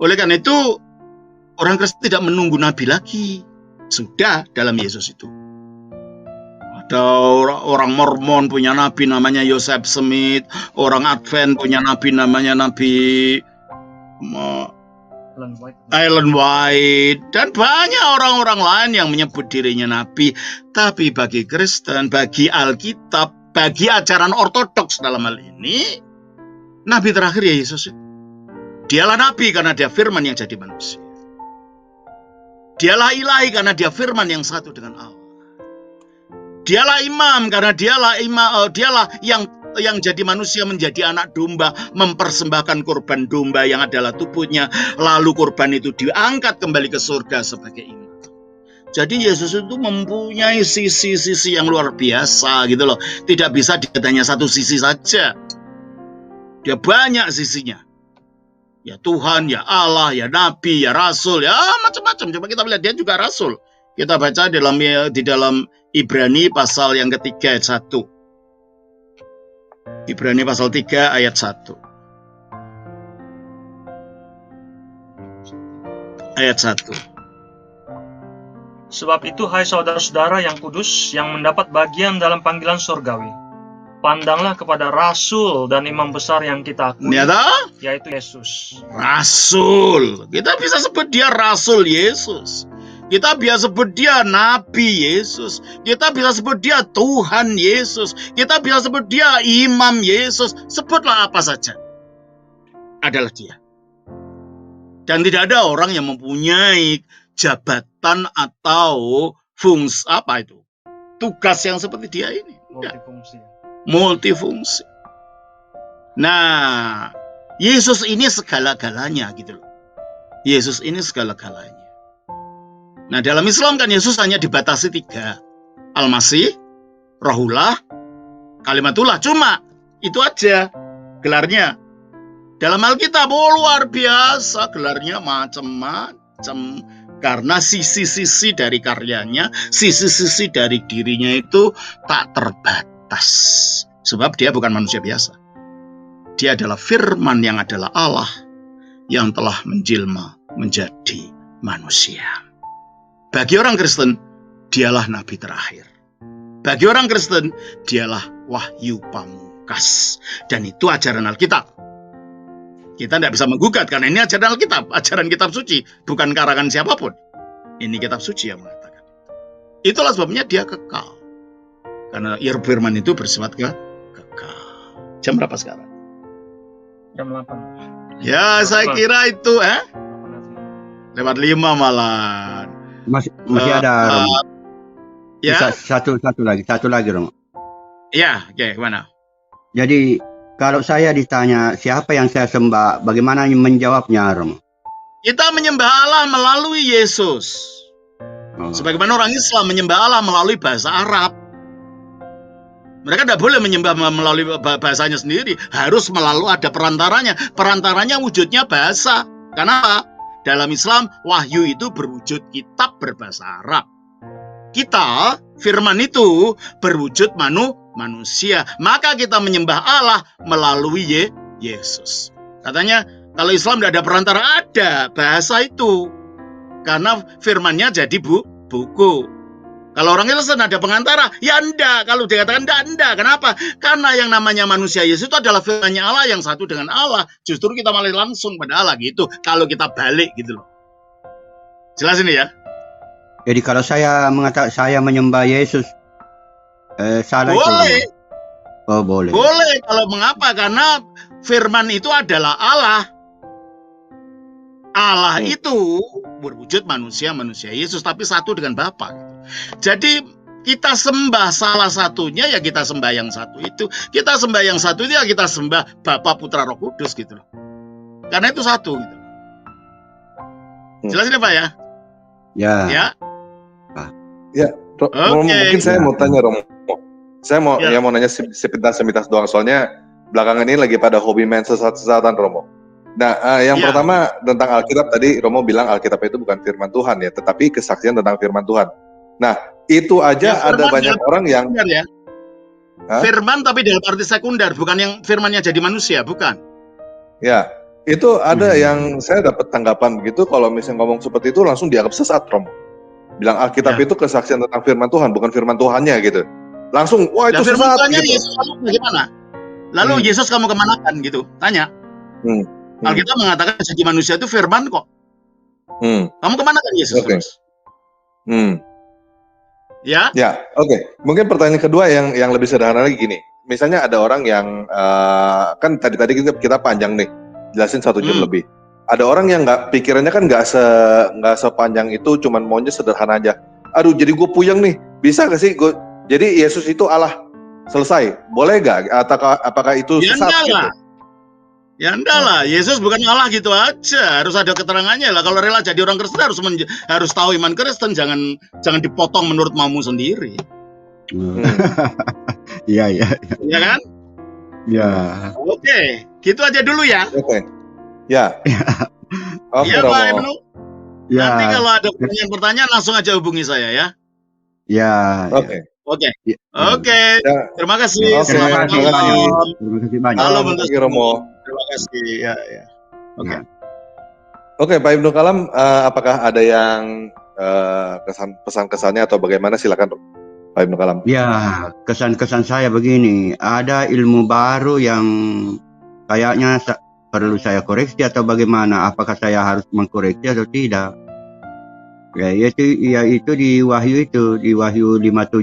Oleh karena itu, orang Kristen tidak menunggu nabi lagi. Sudah dalam Yesus itu. Ada orang Mormon punya nabi namanya Joseph Smith. Orang Advent punya nabi namanya Nabi Ellen White. Dan banyak orang-orang lain yang menyebut dirinya nabi. Tapi bagi Kristen, bagi Alkitab, bagi ajaran ortodoks dalam hal ini, nabi terakhir ya Yesus itu. Dialah nabi karena dia firman yang jadi manusia. Dialah ilahi karena dia firman yang satu dengan Allah. Dialah imam karena dialah yang jadi manusia menjadi anak domba, mempersembahkan korban domba yang adalah tubuhnya, lalu korban itu diangkat kembali ke surga sebagai imam. Jadi Yesus itu mempunyai sisi-sisi yang luar biasa gitu loh. Tidak bisa dilihat hanya satu sisi saja. Dia banyak sisinya. Ya Tuhan, ya Allah, ya Nabi, ya Rasul, ya macam-macam. Coba kita lihat, dia juga Rasul. Kita baca di dalam Ibrani pasal yang ketiga ayat 1. Ibrani pasal 3 ayat 1. Ayat 1. Sebab itu, hai saudara-saudara yang kudus, yang mendapat bagian dalam panggilan surgawi, pandanglah kepada Rasul dan Imam besar yang kita akui, yaitu Yesus. Rasul. Kita bisa sebut dia Rasul Yesus. Kita bisa sebut dia Nabi Yesus. Kita bisa sebut dia Tuhan Yesus. Kita bisa sebut dia Imam Yesus. Sebutlah apa saja. Adalah dia. Dan tidak ada orang yang mempunyai jabatan atau fungsi tugas yang seperti dia ini. Multifungsi. Nah, Yesus ini segala-galanya gitu loh. Yesus ini segala-galanya. Nah, dalam Islam kan Yesus hanya dibatasi 3. Al-Masih, Rohullah, Kalimatullah. Cuma itu aja gelarnya. Dalam Alkitab luar biasa, gelarnya macam-macam. Karena sisi-sisi dari karyanya, sisi-sisi dari dirinya itu tak terbatas. Sebab dia bukan manusia biasa. Dia adalah firman yang adalah Allah yang telah menjelma menjadi manusia. Bagi orang Kristen, dialah nabi terakhir. Bagi orang Kristen, dialah wahyu pamungkas. Dan itu ajaran Alkitab. Kita tidak bisa menggugat karena ini ajaran Alkitab, ajaran kitab suci, bukan karangan siapapun. Ini kitab suci yang mengatakan. Itulah sebabnya dia kekal. Karena firman itu bersifat kekal. Jam berapa sekarang? Jam 8. Ya, saya kira itu lewat 5 malah. Masih ada Romo. Ya. Satu lagi Romo. Ya, oke, gimana? Jadi kalau saya ditanya siapa yang saya sembah, bagaimana menjawabnya Romo? Kita menyembah Allah melalui Yesus. Sebagaimana orang Islam menyembah Allah melalui bahasa Arab. Mereka tidak boleh menyembah melalui bahasanya sendiri. Harus melalui ada perantaranya. Perantaranya wujudnya bahasa. Kenapa? Dalam Islam, wahyu itu berwujud kitab berbahasa Arab. Kita, firman itu berwujud manusia. Maka kita menyembah Allah melalui Yesus. Katanya, kalau Islam tidak ada perantara, ada bahasa itu. Karena firmannya jadi buku. Kalau orang Kristen ada pengantara, ya enggak. Kalau dikatakan enggak. Kenapa? Karena yang namanya manusia Yesus itu adalah firman-Nya Allah yang satu dengan Allah. Justru kita malah langsung pada Allah gitu. Kalau kita balik gitu loh. Jelas ini ya? Jadi kalau saya mengatakan saya menyembah Yesus, salah boleh. itu? Oh boleh. Boleh. Kalau mengapa? Karena firman itu adalah Allah. Allah itu berwujud manusia Yesus, tapi satu dengan Bapa. Jadi kita sembah salah satunya ya kita sembah yang satu itu. Kita sembah yang satu itu ya kita sembah Bapa, Putra, Roh Kudus gitu loh. Karena itu satu gitu. Jelas ini Pak ya? Ya. Ya. Ya, Romo, mungkin saya mau tanya Romo. Saya mau nanya sepintas doang, soalnya belakangan ini lagi pada hobi main sesat-sesatan Romo. Nah, yang pertama tentang Alkitab tadi Romo bilang Alkitab itu bukan firman Tuhan ya, tetapi kesaksian tentang firman Tuhan. Nah, itu aja ada banyak orang yang ya. Firman tapi dalam arti sekunder, bukan yang firmannya jadi manusia, bukan. Ya, itu ada yang saya dapat tanggapan begitu, kalau misalnya ngomong seperti itu langsung dianggap sesat Romo. Bilang Alkitab itu kesaksian tentang firman Tuhan, bukan firman Tuhannya gitu. Langsung, wah itu sesat gitu. Yesus kamu bagaimana? Lalu Yesus kamu kemanakan gitu? Tanya. Alkitab mengatakan jadi manusia itu firman kok. Kamu kemana kan Yesus terus? Ya, oke. Mungkin pertanyaan kedua yang lebih sederhana lagi gini. Misalnya ada orang yang kan tadi kita panjang nih, jelasin 1 jam lebih. Ada orang yang pikirannya kan nggak sepanjang itu, cuman maunya sederhana aja. Aduh, jadi gue puyeng nih. Bisa gak sih jadi Yesus itu Allah? Selesai. Boleh gak? Apakah itu sesat gitu? Ya enggak lah, Yesus bukan Allah gitu aja, harus ada keterangannya lah. Kalau rela jadi orang Kristen harus tahu iman Kristen, jangan dipotong menurut maumu sendiri. Iya. Iya kan? Ya. Oke, gitu aja dulu ya. Oke. Ya. Oke, Pak Romo. Ibnu. Nanti kalau ada pertanyaan langsung aja hubungi saya ya. Ya. Oke. Terima kasih. Terima kasih banyak. Halo Bentuk Romo. Terima kasih. Ya. Oke, Pak Ibnu Kalam, apakah ada yang pesan-kesannya atau bagaimana? Silakan Pak Ibnu Kalam. Ya, kesan-kesan saya begini, ada ilmu baru yang kayaknya perlu saya koreksi atau bagaimana? Apakah saya harus mengkoreksi atau tidak? Ya itu di Wahyu 57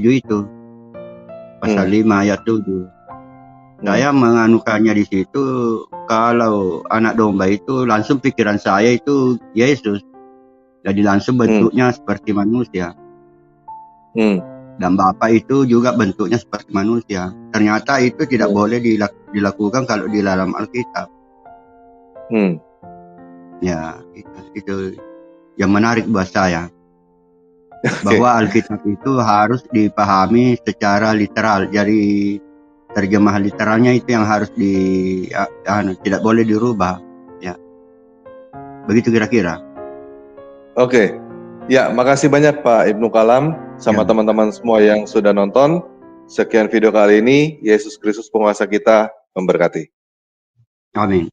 itu. Pasal 5 ayat 7. Saya menganukannya di situ, kalau anak domba itu langsung pikiran saya itu Yesus. Jadi langsung bentuknya seperti manusia. Dan Bapa itu juga bentuknya seperti manusia. Ternyata itu tidak boleh dilakukan kalau di dalam Alkitab. Ya, itu yang menarik buat saya. Bahwa Alkitab itu harus dipahami secara literal. Jadi terjemahan literalnya itu yang harus tidak boleh dirubah. Ya, begitu kira-kira. Oke. Ya, makasih banyak Pak Ibnu Kalam sama teman-teman semua yang sudah nonton. Sekian video kali ini. Yesus Kristus penguasa kita memberkati. Amin.